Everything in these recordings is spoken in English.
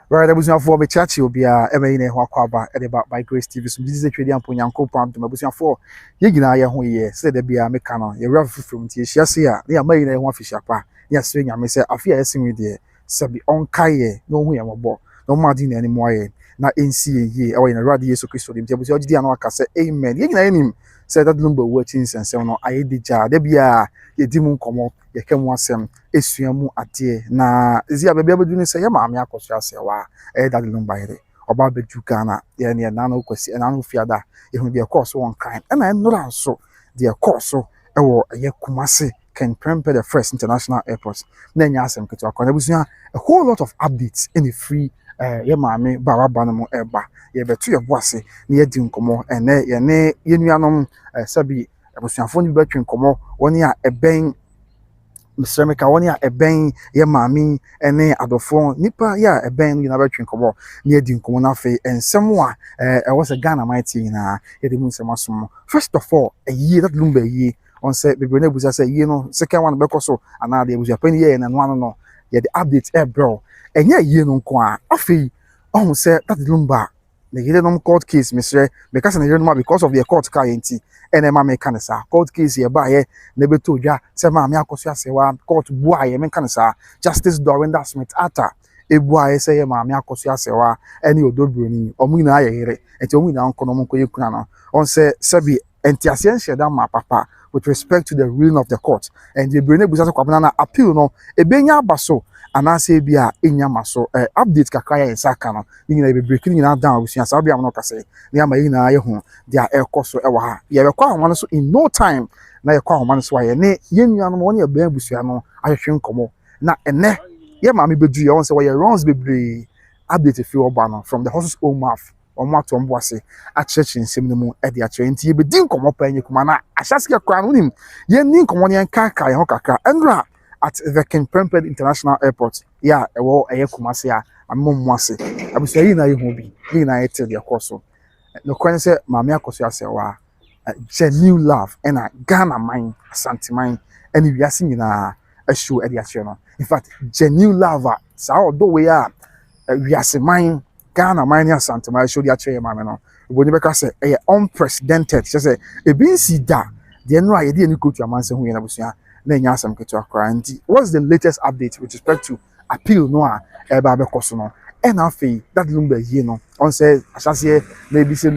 Right, there was no for the church will be a MA Wakwaba about by Grace TV. So this is a trading point Uncle Pam to Mabusian for Yigina Yahoye, said there be a mechano, a rough from Tiasia, they are made a one fish up. Yes, swing, I may say, I fear sing with you, Sabi on Kaye, no way I'm a bo, no Martin anymore. Not in seeing ye or in a radi so Christo, the Diana say, Amen. Yigina him said that Lumba watchings and so on. I did jar, there be a demon come up, ye can want some. Esuamu ade na ezi ababi abadunu se ye maame Akosua Serwaa that Lumba ere oba bedu Ghana ye ne na no kwasi na no fiada ye hu de course won kan na enura nso de course e wo ye Kumasi Ken Prempeh the first international airport na nya asem keto akwa na busua a whole lot of updates in the free ye maame baba no mo eba ye betu ye boase na ye di nkomo ene ye ne ye nuanom sabi abusuafo ni betwe nkomo woni a eben Mr. Meka woni a eben ye maami ene adofo nipa ya eben you na betwen komo na edi nkomo na fe ensem a was a Ghana mighty na ye de mu nsem asom first of all a year that Lumba ye on say bebre na busa say ye no second one be koso ana de busa pani ye na no no ye the update bro enye ye no nko a afi on say that Lumba the hidden court case Mr. because na hidden because of the court car enti ene ma me kanisa court case ye ba ye na beto dwa se ma me Akosua Serwaa court bua ye me kanisa justice Dorinda Smith ata ebua ye se ye ma me Akosua Serwaa ene Odobroni omu na ye here enti omu na nko no nko ye kuna no on se sebi enti asiense da ma papa with respect to the ruling of the court and the brene busa kwabana na appeal no ebenya abaso anase bia enya maso update kakra ya nsaka no nyina be breaking nyina down busia sa bia no kase na ma nyina ye ho dia ekoso e wa ha ye be kwa ahoma no so in no time na ye kwa ahoma no so aye ne ye nua no woni e ban busia no ahwehwe nkomo na ene ye ma me bedu ye won se we runs bebre update fi oba no from the horse's own mouth omo atombo ase a church nsem no mu e de a church nti ye be din komo pa enye kuma na ahyase kwa no nim ye nin komo ne kaka ye ho kaka enra at the Ken Prempeh International Airport yeah ewo eye Kumasi a ammo ase abusu yi na ye ho bi yi na ye tell the course no kwan say maame Akosua Serwaa genuine love and a Ghana mind asante mind and wiase nyina a show e de a no in fact genuine love sa odo we a wiase mind Ghana mind asante mind show de a maame no boni beka say e unprecedented say e bin si da de no aye de ni kotu amanse hu ye na busua na nya asem keto akra nti what's the latest update with respect to appeal no a e ba be koso no and afi that Lumba ye no on say asase maybe say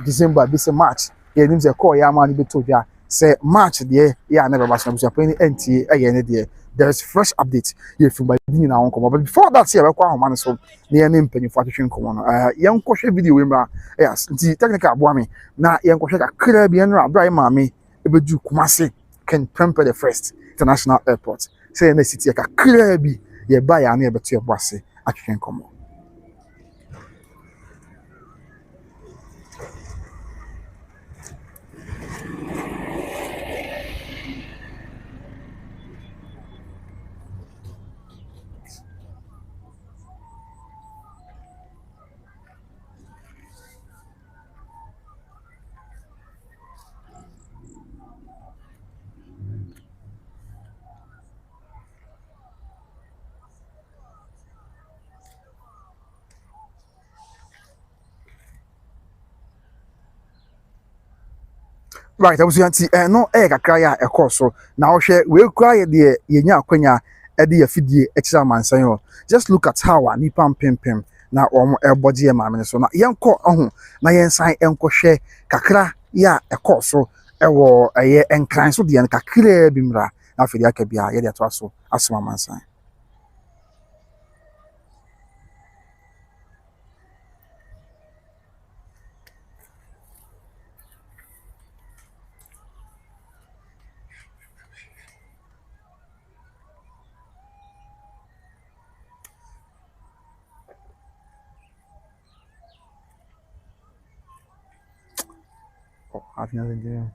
December be say March ye nim say call ya ma ni beto dwa say March de ya never ba so pani enti e ne de there is fresh update ye from by ni na won but before that ye be kwa homa no so na ye ne mpanyi fo atwetwe nkomo no ye nkohwe video we mra yes nti technical abo ame na ye nkohwe ka kra bi enra bra ye maame e bedu Kumasi Ken Prempeh the first international airport say na city ka kra bi ye ba ya na ye beto ye boase atwetwe nkomo. Right, I was yanti no kakra ya ekoso na ohwe we kura ye de ye nya akwanya e de afidie ekira mansan yo just look at how nipa mpempem na omo eboje ye maame so na yenko ohu na yensan enkohwe kakra ya ekoso ewo eye enkran so de kakra bi mra na afidi aka bia ye de to aso asoma mansan. Oh, I've never been.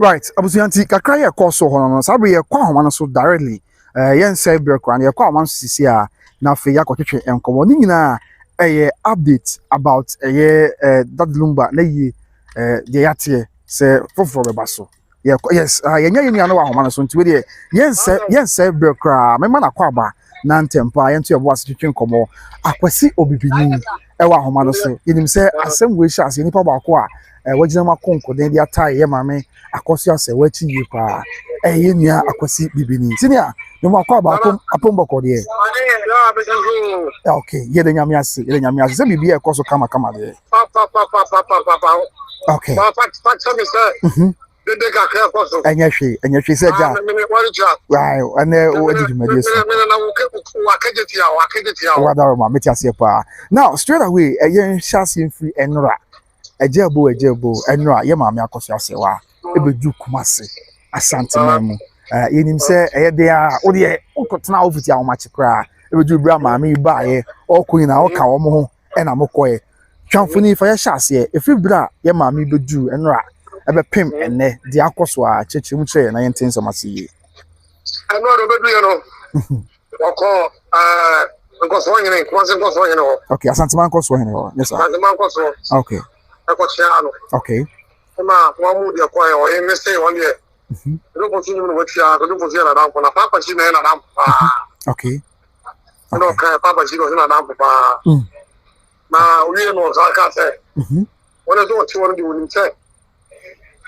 Right, abusuanti kakra ye kɔ so hono no sabe ye kwa homa no so directly yen say breakwan ye kwa homa so sisi a na fe ya kɔtwetwe enkomo ni nyina update about that Lumba na yi de yate say foforo beba so yes yenya yenu no wa homa no so nti we de yen say breakwa me ma na kwa ba na ntempa yen to ye bo asetwetwe enkomo akwasi obibini wa homa no so yenim say asem we sha ase nipa ba ko a wagina makonko den dia tai ye mame Akosua se wachi yi pa ye nua akwasi bibini tinia me mo akwa ba apom boko de okay ye de nyame ase se bibi e koso kama de okay de ga kra koso enya hwe se ja right ane o di media so wa da ma meti ase pa now straight away ye shasi free enra ejebo enra ye mame Akosua se wa ebedu kumase asante mamu yenim se de a wo de okotena ofiti a wo machi kra ebedu bra maame ba ye okoyin na oka wo mo ho e na mokoye twamfoni fa ye hyase efi bra ye maame bedu enra ebe pem enne de Akosua cheche mu che na ye nten so mase ye enra do bedu ye no oko Akosua nyene kwase Akosua nyene ho okay asante man Akosua nyene ho yes sir asante man Akosua okay Akosua no okay ma mu de kwa yo e mese won de do ko tinu no watia do ko tia na dan ko na papa chi na dan pa okay no ka papa chi no na dan pa na wi no za ka se wona do ti won de won se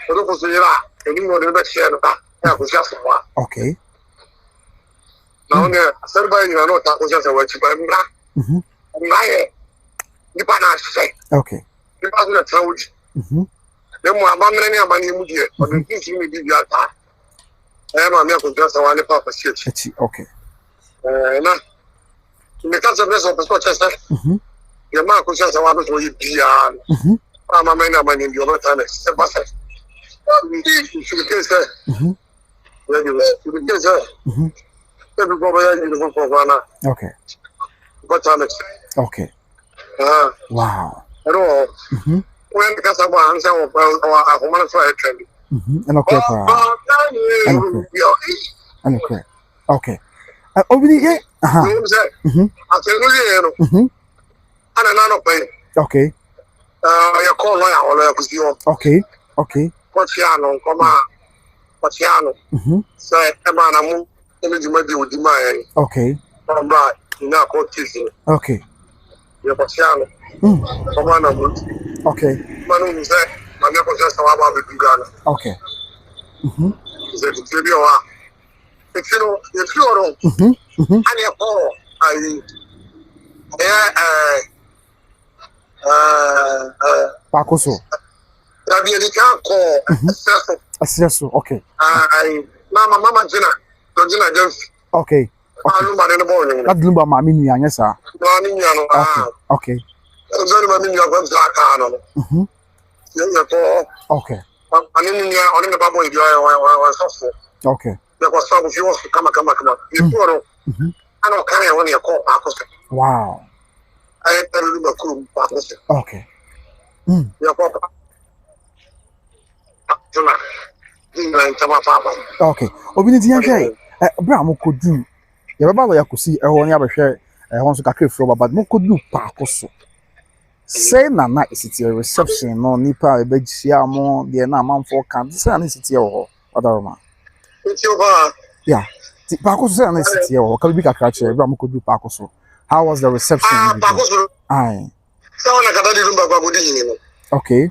do ko tia e ni mo de be tia no ta ya ko sia so wa okay na wona Serwaa&Immediate no ta ko sia se wa chi ba na ye ni pa na se okay ni pa na trawuji Demo abamene ni abani mu die o de tinki mi bi ata ma me Akosua se wa ne papa echi okay na me ka se beso peso chese ye ma Akosua se wa beso yi bia ma me na abani bi o beta ne se pase ndi su ke se ya di su ke se e bi go ya ni go na okay beta ne okay wow ero when ka sa ba ansa o ahoma so e trend and okay okay obini ye atenu ye no ana na no pe okay ya call no ya o ya kusi o okay Kotiano koma Kotiano so e ba na mu ene di madi odi ma ye okay ba na ko tisi okay ya Kotiano koma na mu okay manu muse mami Akosua se wa ba be dugana okay ze ti bi o wa ekino ye fi oro ani ko ai Pakoso ya bi ni ka ko Aseso okay ai mama jina just okay Lumba ne bo ni that Lumba ma mi ni anya sa no ni nya no okay zani ma mi nya ko za ka no ya ko okay ani ni nya oni ne babo idio wa so okay ya ko sa bu fi wo kama ni poro ana ka ya woni ya ko Akosua wow ai telu ba kuru Akosua okay ya ko jona dinga ntama papa okay obini ti yanhwe bra mo kodu ya baba lo yakosi ho ne abehwe ho so kakra fro baba mo kodu Pakoso say na isiti reception no nipa ebegisia mo de na amanfo kan say na isiti ho odaroma yeah Pakoso say na isiti ho ka bi kakra che bra mo kodu Pakoso how was the reception Pakoso ai so na kada di Lumba kwa bodi ni no okay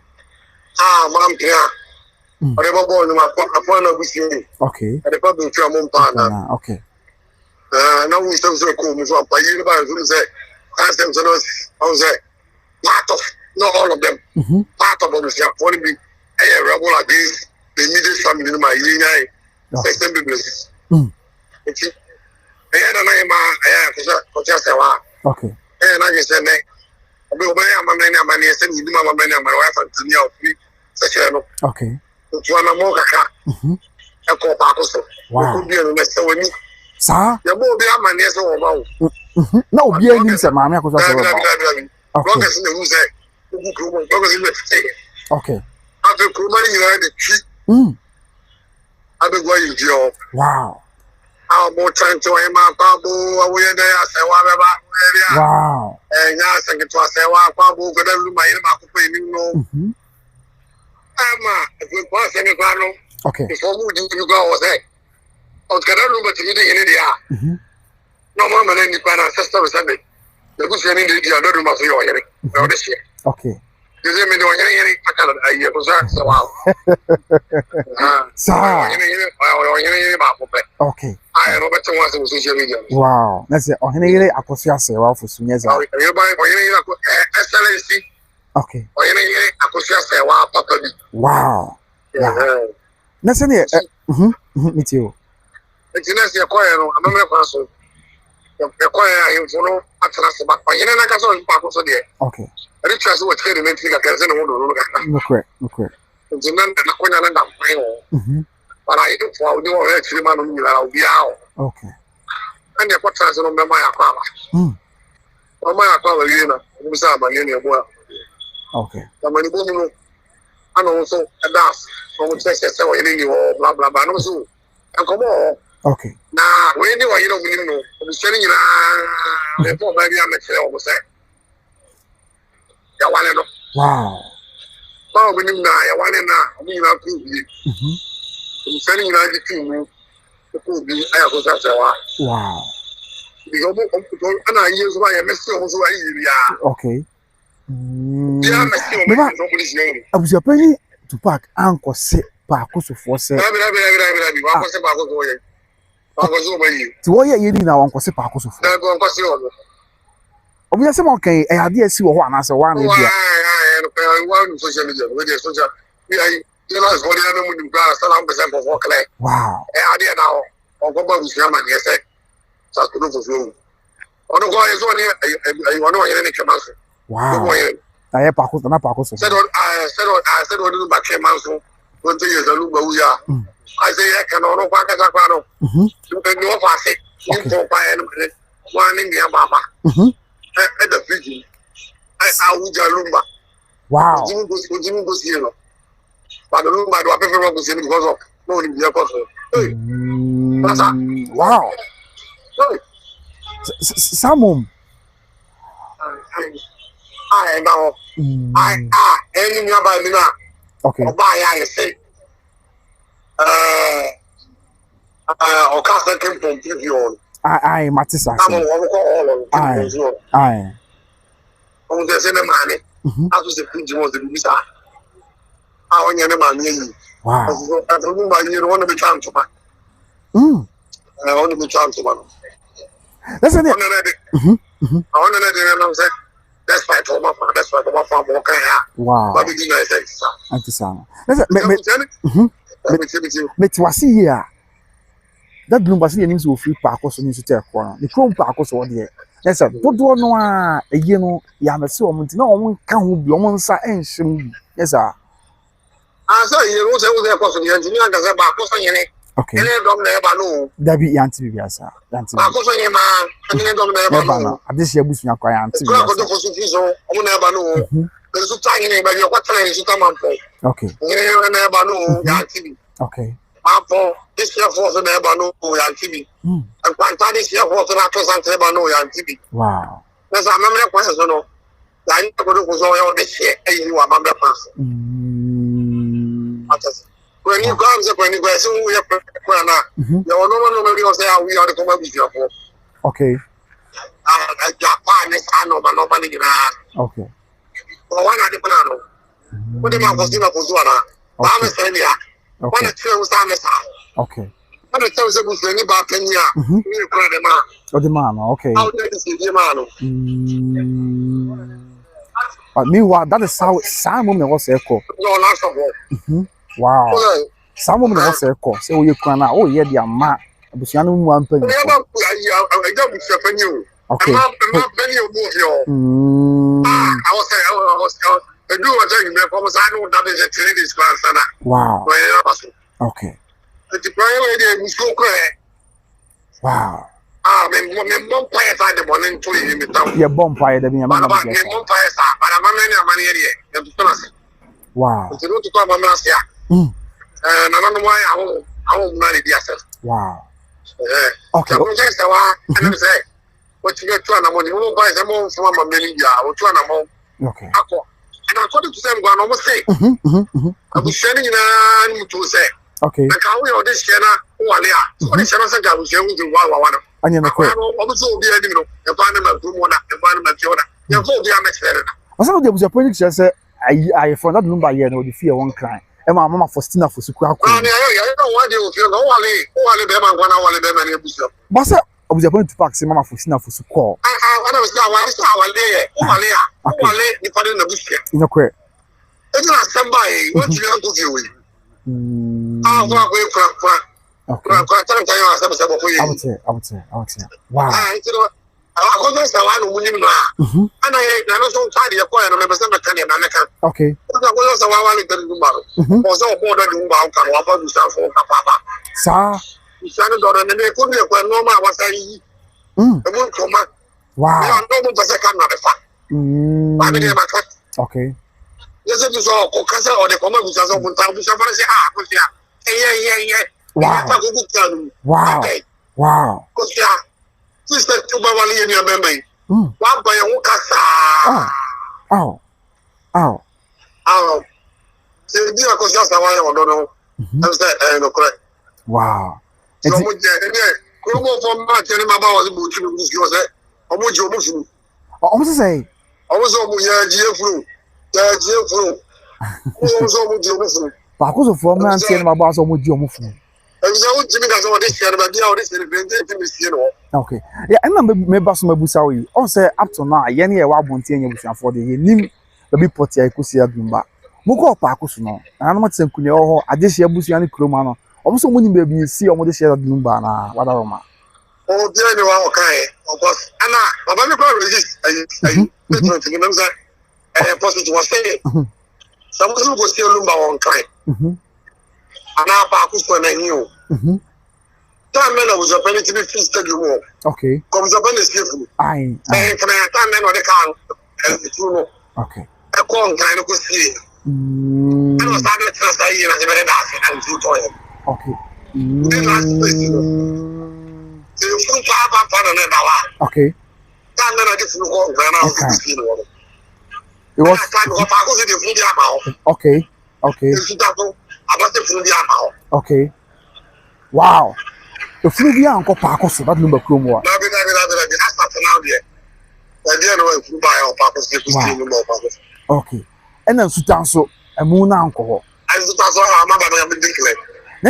mam pia ore babo ni ma kwa na busi ni okay ade pa bi twa mo mpa na okay na we so ko mo so pa yi ba so say ask them to know I say part of not all of them part of them say for be a rebel like this the immediate family in my yin system business it's na ma ko just say wa okay na just say me obi obi ama na say ni ma ama wa fa tini o fi say no okay so na mo kaka e ko Pakoso wow ko bi no na say wani sa ya mo obi ama na say wo ba wo na obi ani se maame Akosua se wo ba okay okay after Kurumani you are the tree beg why you do. Wow. How more time to him, Babu, away there, I say, whatever. Wow. And yes, I get to say, Babu, but I'm my Mhm. if we pass any panel, Okay. before we do go, was there. I was going to look at you in India. Mhm. No more than any panel, sister was Sunday. The good thing is, I don't know your hearing. No, this year. Okay. You see me doing any, I can't, I was so wow. Sir. Okay. I know better ones on social media. Wow. That's it. Oh, Henry Akosua Serwaa for Sunyeza. Excellency. Okay. Akosua Serwaa Papa. Wow. Yeah. That's it. Me too. It's next year, I'm a person. The choir, you follow Atlas, but I ain't a son, Papa. Okay. Richard was heading into the Kazan. No correct. No correct. It's another final. But I don't for do actually man will be out. Okay. And the quarters on my aqua. On my aqua, you saw my union well. Okay. The money boom, and also a dust from which I said, so you blah blah blah. So, and come on. Okay. Now, when you are, you don't know, I'm telling you, before maybe I'm a almost say. Wow. Oh, we need now, I want to know, I mean, I'll prove you. I'm telling you, I get to prove you, I was at a wow. And I use my MSC also. Okay. Yeah, nobody's name. I was your penny to pack Uncle Sit Pacosu for say. To what you need now, Uncle Sit Pacosu for. We are some okay. I had see one as a one. One social media, with the social. You know, it's what the other would be 100% for walk. Wow. I did now. I'll go back with your man. Yes, that's good for you. On the way is one here. You want to hear any commerce. Wow. I have Pacosu, not Pacosu. I said, what do you back here, Manso? 20 years of Lumba, we are. I say, I can all back as a crowd. You can go past it. You can buy one in the Mama. At the fridge. I would Lumba. Wow. Jimmy goes here. But the Lumba do a paper was in because of no in the apostle. Wow. Samum. I know. Any number now. Okay. I say. Or cast came from Vivian. I Matissa. I. On the same money. I was the fridge was the visa. I want your money. Wow. I remember you want to be transferred. I want to be transferred. That's it. I want to know that. That's why I told my father. That's why my father walking here. Wow. But we did not say so. Antisana. That's it. Me to see here. That Lumba see names will free Pacosu in the corner. The Chrome Pacosu on the yes, sir. Don't do no, you know, Yamasu, no one can be on side and shim. Yes, sir. I saw you also there for the engineer as a Pacosu. Okay. And I don't never know. That be Yanti Biasa. Yanti. Pacosu, man. And I don't never know. This year, Bush, your client. There's a tiny but you're what time is it come okay. You never know, Yanti. Okay. Papa, this year for the never know, Yanti. And Quanta this year for the actors and never know, Yanti. Wow. There's a memory question, no. I was all this year, and you are member person. When you come, when you go, so we are you know, nobody will say we are the common with your phone. Okay. Japan is nobody. Okay. One at the banana. What the man was doing for Zuana? I'm a failure. One at okay. What a thousand was any about 10 years. You call the man. Oh, the man, okay. How did you see the man? But meanwhile, that is how Simon was echo. No, not so. Wow. Some women was echo. So you can now, oh, yeah, dear ma. I one penny. I don't be you. Okay. I'm not many of you. I was I do a thing because I know that is a training class. Wow. Okay. The prayer lady is so quick. Wow. I'm one player at the morning to him. Your bonfire, the man. But I'm one player, but I'm a man. Wow. To go to come and ask ya. And I don't know why I I won't marry the asset. Wow. Okay. And say, what you get to an amount, you won't buy them all from a million or to an amount. Okay. And according to them, one almost say, I was sending an to say, okay. The cow or this channel, who are there. So the channel said I was going to one. And you're not quite. Also, be a little, a parliament, a parliament, you're for the amateur. I saw there was a project that said, I for that Lumba here, no, the fear one cry. And my mama for Stina for Sukra. I don't want you to feel no one, them and 1 hour, them and you. But I was going to pack some mama for Stina for Sukra. I was now 1 hour there, depending on the bush. You know, queer. It's not somebody, what you want to do with. I'll walk away from. Okay. I would say. Wow. I was the one who and I don't try to acquire a member of the okay. I was a while also more than you papa. Sir, you sounded on and they couldn't acquire no man was I. The moon come back. Wow. No one was a camera. I mean, okay. Yes, it is all Cocasa or the common which has opened town. Yeah. Wow. Wow. Sister Tubawali in your memory. One by a Wokasa. Oh. So, dear Akosua, I don't know. I'm saying, no, correct. Wow. So, much, Kumo from my telling my boss, which was it. How much you Muslim? Almost say, I was almost a GFU. Who was almost your Muslim? Because of one man saying my boss almost your Muslim. Okay. Yeah, I remember me boss my busawi. On say up to now, yeni e wa bonti enye busan for the nim be poti Akosua Lumba. Mo ko pa Akosua no. Na no matem kunya ho ade hye busuan ne kroma no. Omo so mo nim be bi si omo de hye Lumba na wada roma. Oh, there you are okay. Of course. Anna, baba me ko resist. I don't know say positive was say. Someone go see Lumba one time. And now Akosua na you. Time men was a penny to be feasted you more. Okay. Comes up in the skillful. Aye. Can I time men on the car? Okay. A corn kind of see. I was having a trust I hear as a very nasty and two toil. Okay. So you put Papa an hour. Okay. Time men are different walk and I'll see the water. It was time of Akosua the food amount. okay. Okay. About the food amount. Okay. Wow. The food ya anko pa Akosua that Lumba krom wa. Na be now there. I didn't know if you buy our purpose to steal no more purpose. Okay. And then sutan so emu na anko ho. I sutan so amaba na me declare. Na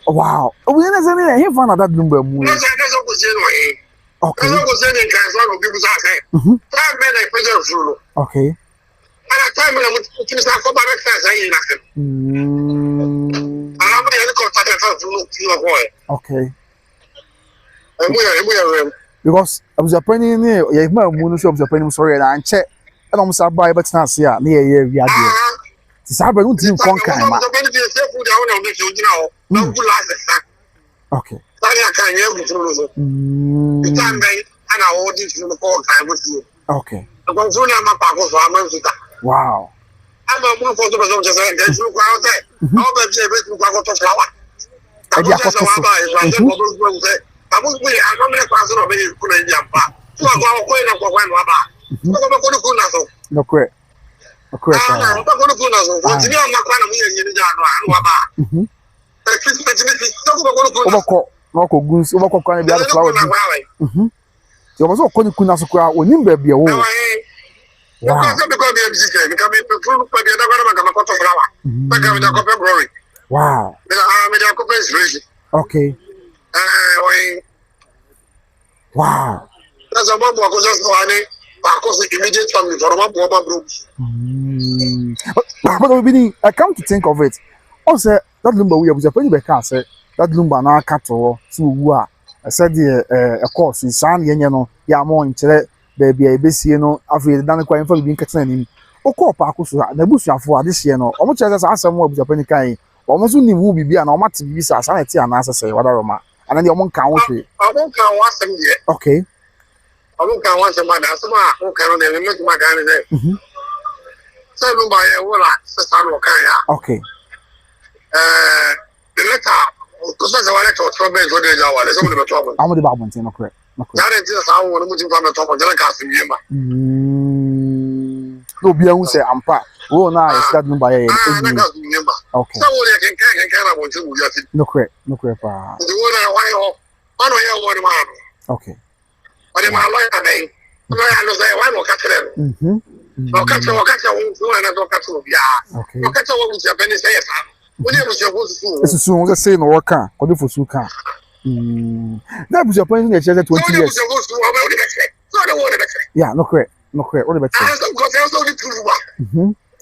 wow. We na say na he fan that Lumba emu. No say go say no eh. Okay. No go say den kan so go people say. Time men I pressure through. Okay. And at time when I'm to say for back say na. Okay. Because I was a penny near ye ma mu so a penny sorry and check and almost buy but na see na ye we ade. Ti sa ba no tin kon kan ma. Okay. Okay. Wow. I'm a more for the person just saying there's no crowd there. How about you to go to flower? I was going I'm not a person of any good jump. So I'm going to go and no correct. Okay. I'm not going to go. What's the other kind of me Moko guns over kokwan bia the flower. You was okoni kuna so kwa onim ba bia wo. Wow. Wow. Okay. Wow. That's a bomb Immediate family for one bro. But I come to think of it. Also, that Lumba we was a pretty bad say that Lumba na cattle so wua. I said a course in San Yeno, Yamo in Chile, baby, a busy no, after the Dana Quine for being catching. O call Akosua, the bush for this year no. How much as I some more with a penny kind. Almost only will be an automatic visa, sanity and answer say what Roma. And then the one count. I won't count once a year. Okay. I won't count once a month. That's who can only make my kind of so by a wall, Sasano Kaya. Okay. The letter. Because I want to trouble is what they are. There's only trouble. I'm the Babon, no correct. That is how I want to from the top of the casting. No, be able to say, I'm part. Oh, now it's that number. Okay. So I can about you. No correct. No correct. The one I want to okay. But in my life, I say, why not catch them? No catch one, and I don't catch you. Yeah. Okay. No catch one with your penny say, when you was supposed to. This is soon as I say no work. What if you can? That was your point in the 20 years. Yeah, no correct. No correct. What about you?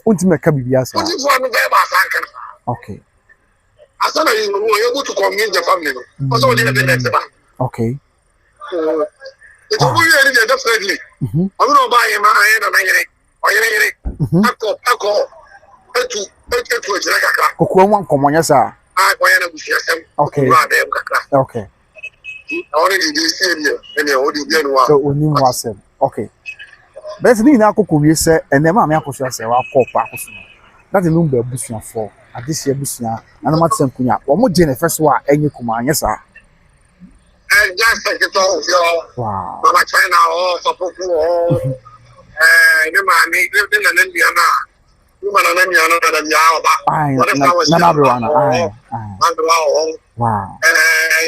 Ultimate Cabibias. Okay. I thought you were able to convince the family. Also, okay. It's really definitely. I'm not buying my hand and I call. Okay. Okay. Okay. But the thing I could say, and then my Akosua say, "I'll call Akosua." That's the Lumba bushing for. At this year, bushing, and I'm not saying Kunya. One more Jenny first one, and you come on, yes, sir. And just take it off, yo. Wow. Mama China, oh, for Poku, you man, living in Indiana. You man, and you know that you are. Wow. And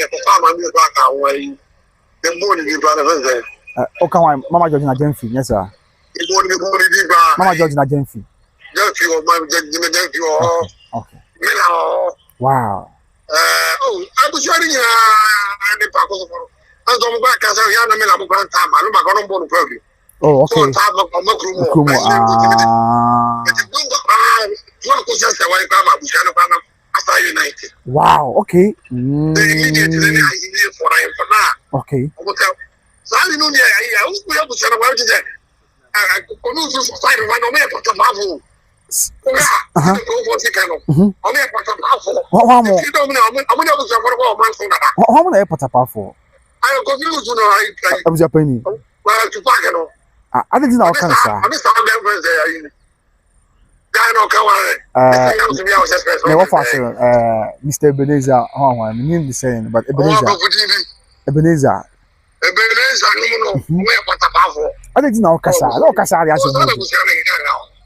the farmer, you got away. The morning you got a visit. Okay, Mama George na Jenfi, yes sir. Mama George na Jenfi. Okay. Wow. I was showing you the Paco. I don't back as a young man. I'm going to time. Oh, okay. Wow, okay. Okay. So I know I was going to say about it. I could find one of me for the Marvel. You don't know, I'm going to say, how many airports are for? I am confused to know. I was a penny. Well, to back it. I didn't know cancer. I'm sorry, what fashion, Mr. Ebenezer, oh, I mean the same, but Ebenezer. I didn't know Casa. No Casa.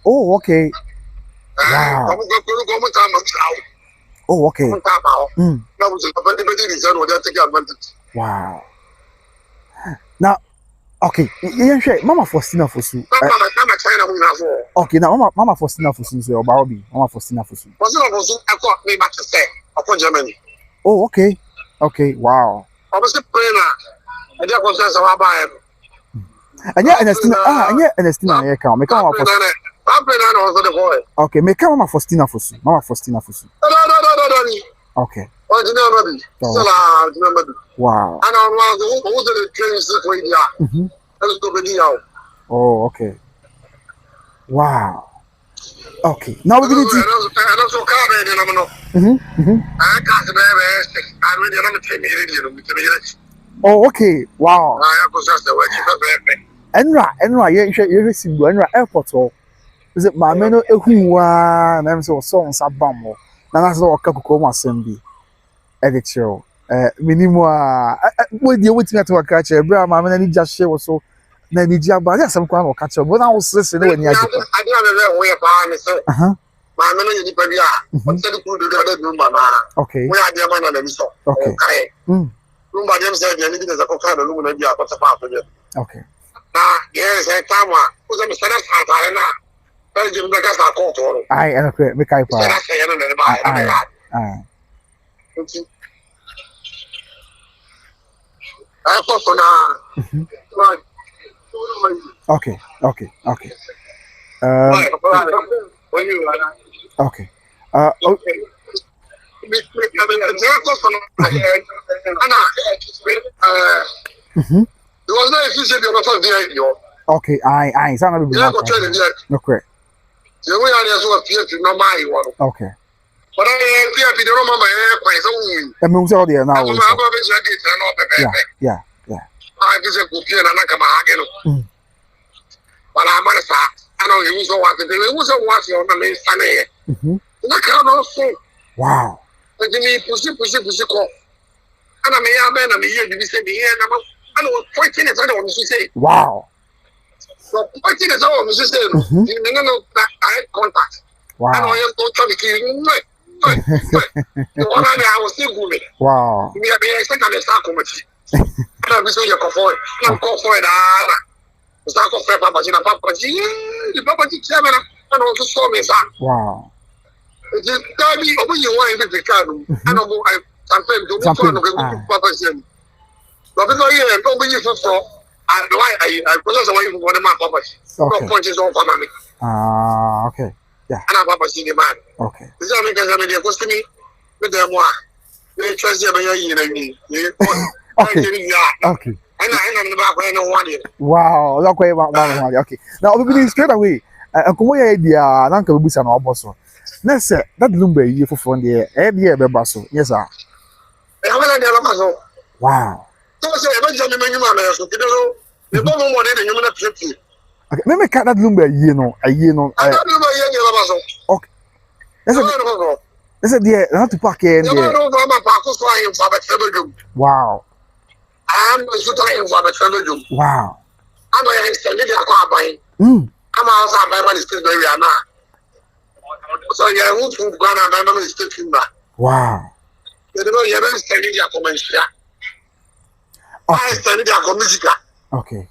Oh, okay. Wow. Oh, okay. Wow. Now, okay. Mama Faustina Fosu. Okay, now Mama Faustina Fosu is your Barbie. Mama Faustina Fosu. Oh, okay. Okay, wow. I was a prayer. I just was as a rabbi. And yeah, Ernestina, I can't make Mama Faustina. Okay, make Mama Faustina Fosu. Mama Faustina Fosu. Okay. Wow. Oh, okay. Wow. Okay. Now we're going to. Oh, okay. Wow. Enra, you see, Enra airport. Is it my meno? Who are names or songs are bumble? And that's all Kakuma Assembly. Editorial. Minimum. What do you want to catch a bra? My man, just share or so. Then the job, but some kind of catch up. But I was listening when you had it. I don't know where I'm my man is the what's the good to the Lumba? Okay. We are the man and so. Okay. Lumba them said you need as a coconut and Lumba, what's a part of it. Okay. Yes, I come on. Who's a Mr. Santana? Tell you the gas are called. I am a make I okay. Okay. Okay. Okay. Okay. I sound a bit no correct. Okay. But I appear to the Roman by moves out there now. Yeah. I visit Kupian and Nakama. But I'm going to say, I know you also want to do it. Was a watch on the main Sunday. Wow. But me push call. And I may have been a year to be said the year. I know 14 is I don't want to say. Wow. So 14 is all Mrs. Say. You know that I had contact. Wow. I know you're going to be killing me. The one I was still good. Wow. Me have been expecting a sack of it. I was saying you're conformed. I'm conformed. The sack of Papa, the Papa chairman, and also saw me, sir. Wow. Tell me, when you want to be card, I don't know. Sometimes don't go Papa Jen. But because you don't be useful for, I possess away from one of my papas. No punches on for me. Okay. Yeah. And I'm Papa see the man. Okay. This is because I'm in the costume with them. They trust you by your Okay. And I'm in the back when I don't want it. Wow. Okay. Now, we'll straight away. And come here, dear, Uncle Busan or Bosso. Let's say that Lumba you for fun there, dear Basso. Yes, sir. Wow. So say, I'm just a man, so you know, the bomb one in the human trip. Okay, let me cut that Lumba, you know. I don't know why okay. That's a dear, not to pack in. Wow. I'm going to try and for a travel. Wow. I'm going to extend it a car by. I'm outside my money still very now. So you are moving to Ghana, my mom is taking back. Wow. You know, you're not standing there for my share. I stand there for music. Okay.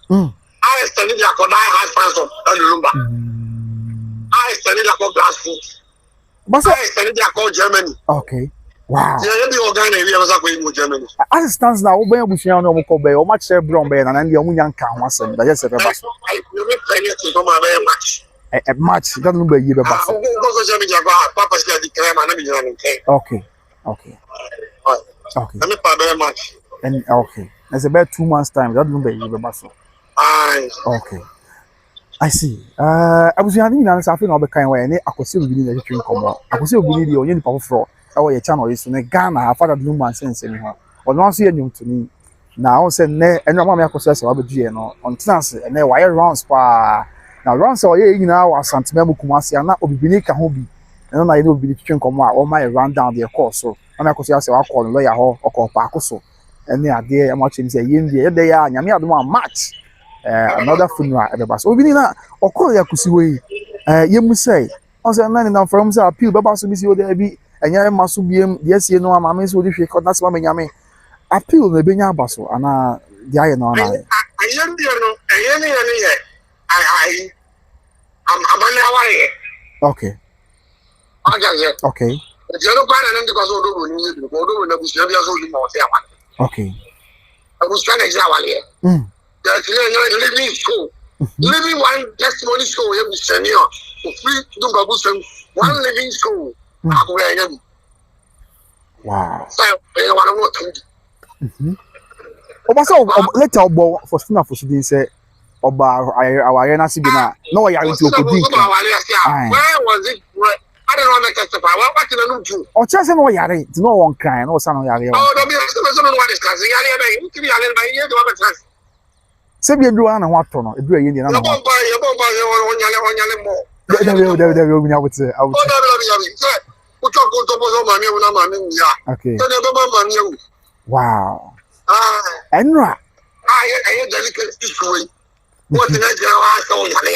I stand there for my husband of Lumba. I stand there for glass food. I stand there for Germany. Okay. Wow. Germany. As it stands now, we have no Kobe or much Brown Bay and the Omunian Town was and that's a match. A match that will be you. Okay. Okay. Okay. And okay. That's about 2 months' time. That will be you. Okay. I see. I was having an answer of the kind where Akosua will be in the drink. Akosua will be the only power for our channel is in Ghana. Father Lumba sense anyhow. Or not see you to me. Now, say, and no mamma Akosua will be on trans and there wire rounds pa. Now, rounds are you now as Santiago Kumasi and that will be Nika Hobby. And then I will be the drink or my run down their course. So, I'm Akosua, I'll call lawyer or call Pacoso. And they are there. I'm watching say, they are Yamia one match. Another funeral at the bus. We na or call Yakusi. You must say, I was a man in from appeal, but also miss you there be, and I must be yes, you know, I'm a miss with if you could not swim yammy. Appeal the Benya Basso, and the iron on. I'm okay. Okay. Okay. I was trying to examine living school. Living one testimony school, you senior. Free Lumba one living school. Wow. So, I want to let's all for Stina for Sudin say, Oba, our Nasibina. No, I are into where was it? I don't want to testify. What can I do? Or just no yare, no one crying, or son of Yari. Oh, don't be a what is classing. You can be a year to have a class. Sebi do ana wa to no edu ayi ni na no. Bomba onyale mo. There will be out. Okay. Wow. Enra. I delicate issue. What in I saw yale.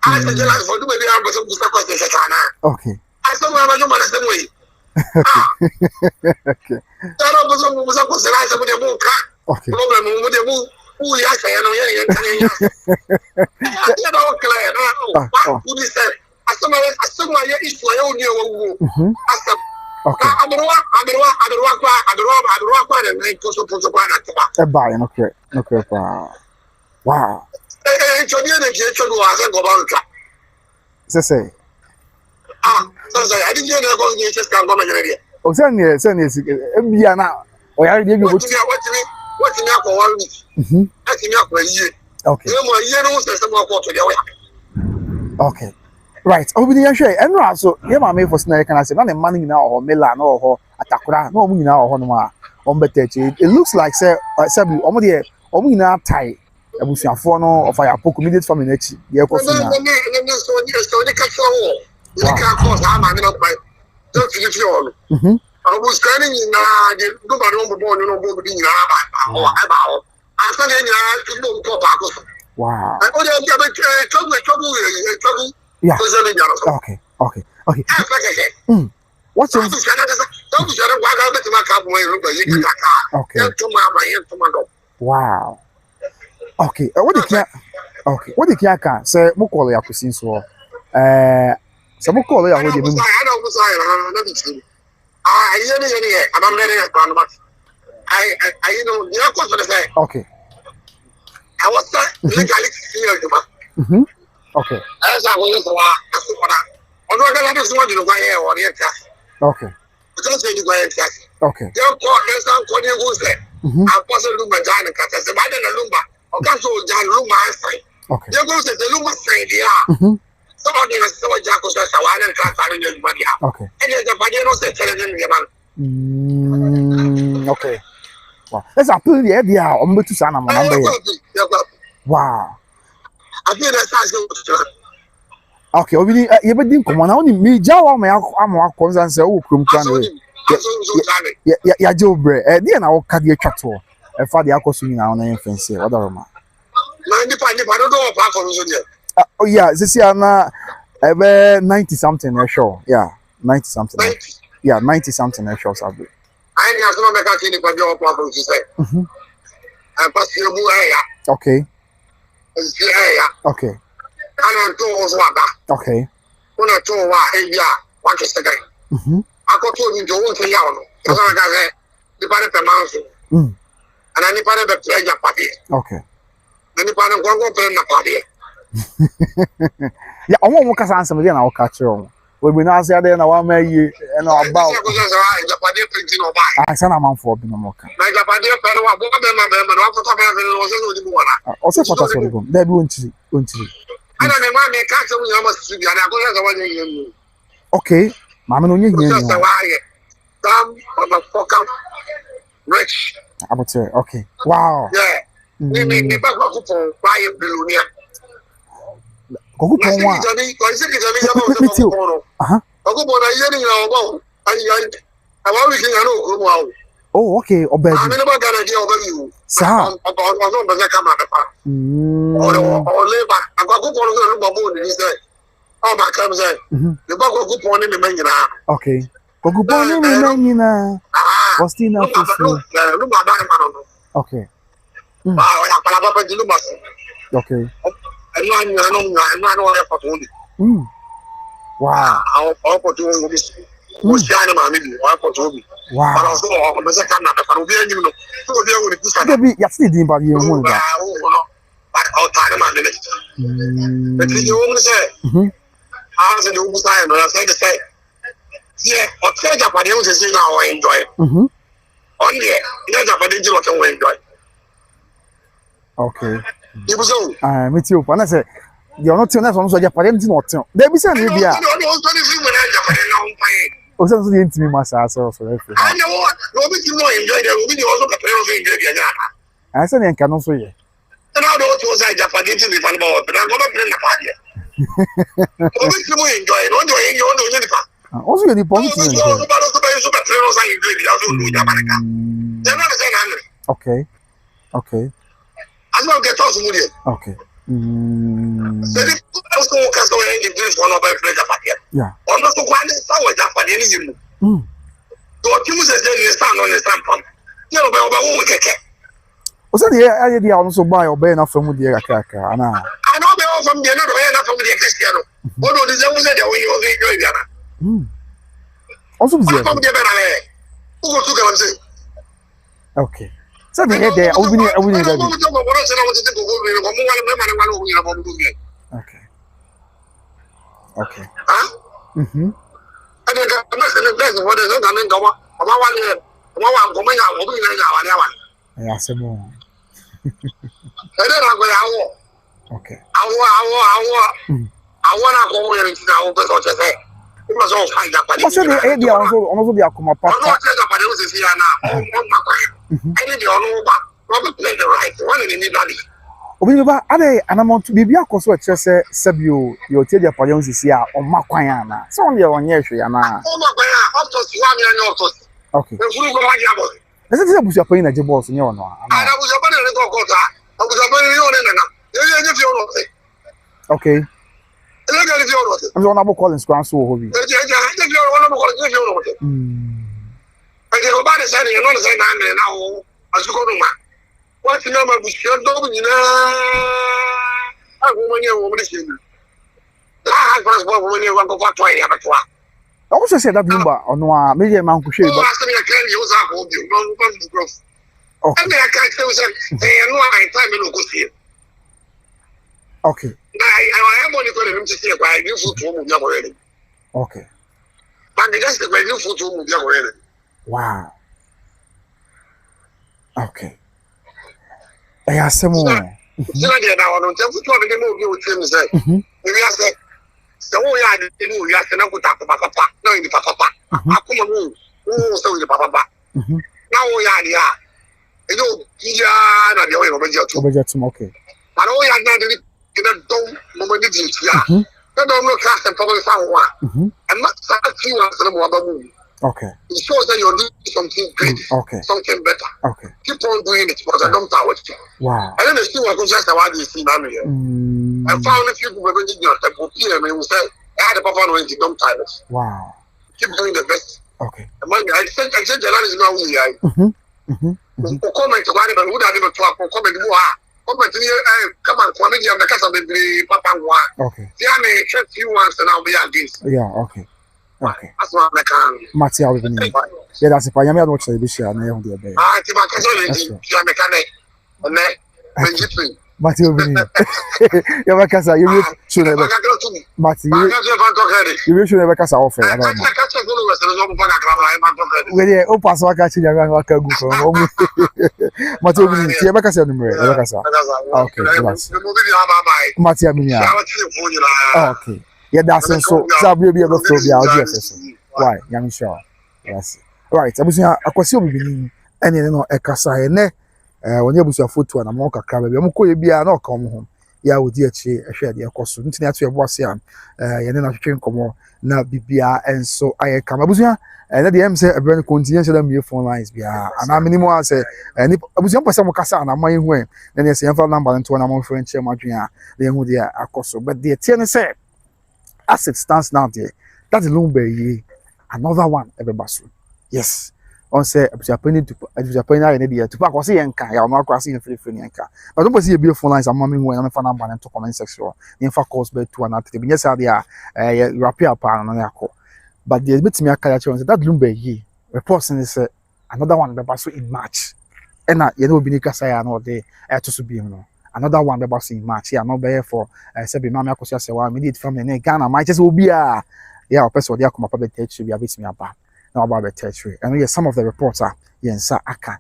I said for do maybe I'm going to okay. I saw my same way. Okay. Okay. Wow. Say. I didn't know what's in for 1 week? That's enough for a year. Okay. Okay. Right. Obidi ya hwe enra so ye ma me for snare can I say na the money na or Milan or Atakura no mu nyina or no ma on betechi. It looks like say sabi omo de omo nyina tie abusuafo no of our poku immediate family echi ye ko so na. just to live on. I was standing in nobody on the board, you know, being about. I said, I don't talk about. Wow. I only have a trouble. Yeah. Okay. Okay. Okay. What's your wow. Okay. What did you okay? What did you say? Mokolo ya kusin so. So mokolo ya hodi mu. I know you are going to say. Okay. I was legally serious. Okay. As I was okay. Because you go and test. Okay. Your court is not going to go there. I was a Lumba John and Catas, the man in the Lumba. Or Casso John Lumba side. Okay. You go to the Lumba side, yeah. Somebody has so Jacko says, I want to transfer your money. Okay. And the Padino said, telling them, okay. Wow. Let's appeal the idea. I'm going to sign a number. Wow. I feel that's okay, obini yebedi nkomo na oni me jawa me amwa konza se wo krom kan ya je obre de na wo ka de twato e fa de akoso nyina na yen fense odaroma na ndi pa no do pa ko so de oh yeah this year na ebe 90 something sure yeah 90 something 90. Yeah 90 something sure sabi I need to make a clinic for your problem to say and pass your boy okay okay I don't okay. When I told why, what is the guy? I got told you to want to yell. The parent mountain. And any part of the pleasure party. Okay. Any part of one open the party. Yeah, I won't answer some again. I'll catch you. We will not say then I want me and about. I send a man for Binomoka. Also, for us, they won't see. I don't know, I can't tell you how much to be. I go okay, Mamma, no, you rich. I would say, okay, wow. Yeah, we make the back of the buy a billionaire. Go one. Oh, okay, obey. I'm never gonna get over you. Sir, or labor. I got good for the he said. Oh, my comes in. The back of good point in the menu now. Okay. Go good morning, what's the enough? Okay. Okay. Wow. Wow. Baby, you're still doing bad. You know that. But you say, I said, you say, yeah, or tell Japanese is now enjoy. Only, Japanese can enjoy. Okay. It was all. Me too. And I said, you're not telling us on Japanese not. There be some maybe. Oh, so the intimate master so I know what. Nobody enjoy the movie. Also, the parents enjoy the I said, I cannot say it. And I don't know what Japanese is about, but I'm going to play the party. Nobody enjoy it. Don't you enjoy it? Also, the positive. Okay. Okay. I don't get us with it. Okay. Yeah. Almost one is our Japanese. So, you say stand on the sample. You know, also, the idea also buy or ban from the Akaka. I know they all from the other from the Cristiano. Although the Zeus said, we also, who go to go and say, okay. So the head there, okay. Okay. Huh? Mm-hmm. I think that's what is going to Yeah, some more. Okay. I want to go in now, but what you say? You must all find that. What's the idea also be a come apart? I'm not saying that it is here now. I need your Robert play the right one in the body. Obi ba ade anamont bibia koso a kire se sabio ye otie dia pale onsisi a omma kwan ana se on de onye hwe ya na omma kwan a optos wa mi anya optos okay efuru go ma dia bo ese ti abusu apan na je boss nye ono ana ana abusu apan na go go ta abusu apan ni o ne na ye fi ono te okay ele ga fi ono te am so na bo Collins kwan so ho bi je fi ono mo ko je fi ono te ade o ba de se ni no se na me na o asuko no ma what you know my bush do ni na agu manya wo mo de se ni ah pas bo mo ni wan ko fa toy ya ba toa I also said that Lumba ono a me je man ko hwe ba I can use that for you no no growth okay I can't tell you no I time no go see okay I am only going to see why you food to move already okay but just the way you food to move already wow okay I asemo so na dey na ono tell food to be no be o tell me say we are say so we are the new we are say na go ta papa no in the papa akoma mu so we the papa now we are there you know ya na dey we no be just okay but we are not the don't moment the ya no no class and probably found one and not you answer the okay it shows that you're doing something great okay something better okay keep on doing it but I don't know what to wow I don't see what just about this thing I mean I found a few people when you got the here and we said I had a papa no in don't time wow keep doing the best okay I said the land is now we comment about it and would have even talk comment more comment come on comment you have the casa baby papa one okay yeah me check you once and I'll be against yeah okay okay that's what I can Matia we ni yeah that's pa yami adwo chere bi share na ehun de be ah ti ma ka so le you mechanic and then Matia we ni ya bakasa you will show na Matia you will show na bakasa offer we dey o pass waka chi ya waka gu ko mo Matia we ni ti ya bakasa numero ya bakasa okay relax Matia we ni okay yeah, that's so. Zabio be able to be our GFS. Why? Young sure. Yes. Right. Abusia Akosua bibini. Ene no ekasa ene. Wonye abusia photo na mo kakra ba bi. Mo koye bia na oka mo ho. Ya wodi achi ehwe de ekoso. Ntini ato ebo ase am. Yene na hwetwe nkomo na bibia enso aye kama. Abusia na de em say ebere continue share them phone lines bia. Ana minimum say abusia mpasa mo kasa na man hu en. Na ne say emfa number nto na mo friend share madwen a. Na hu de Akoso. But the tie ne say as it stands now there, that's Lumba another one ebebasu. Yes. On say Japan to pack was yanka, ya no kwasi in free yanka. But don't see a beautiful lines and mommy when I'm fan number to comment section. In fact calls bed to another. Yes, they are rapia pan on yako. But the bit me a character that Lumba reports in this another one ebebasu in March. And you know binika say no day to be no. Another one about in March. Yeah, no bear for Sebi Mama Akosua Serwaa&Immediate family in Ghana. My just will be yeah, person they come up with territory. We are beating me about now about the territory. And yes, some of the reports are yes, Aka.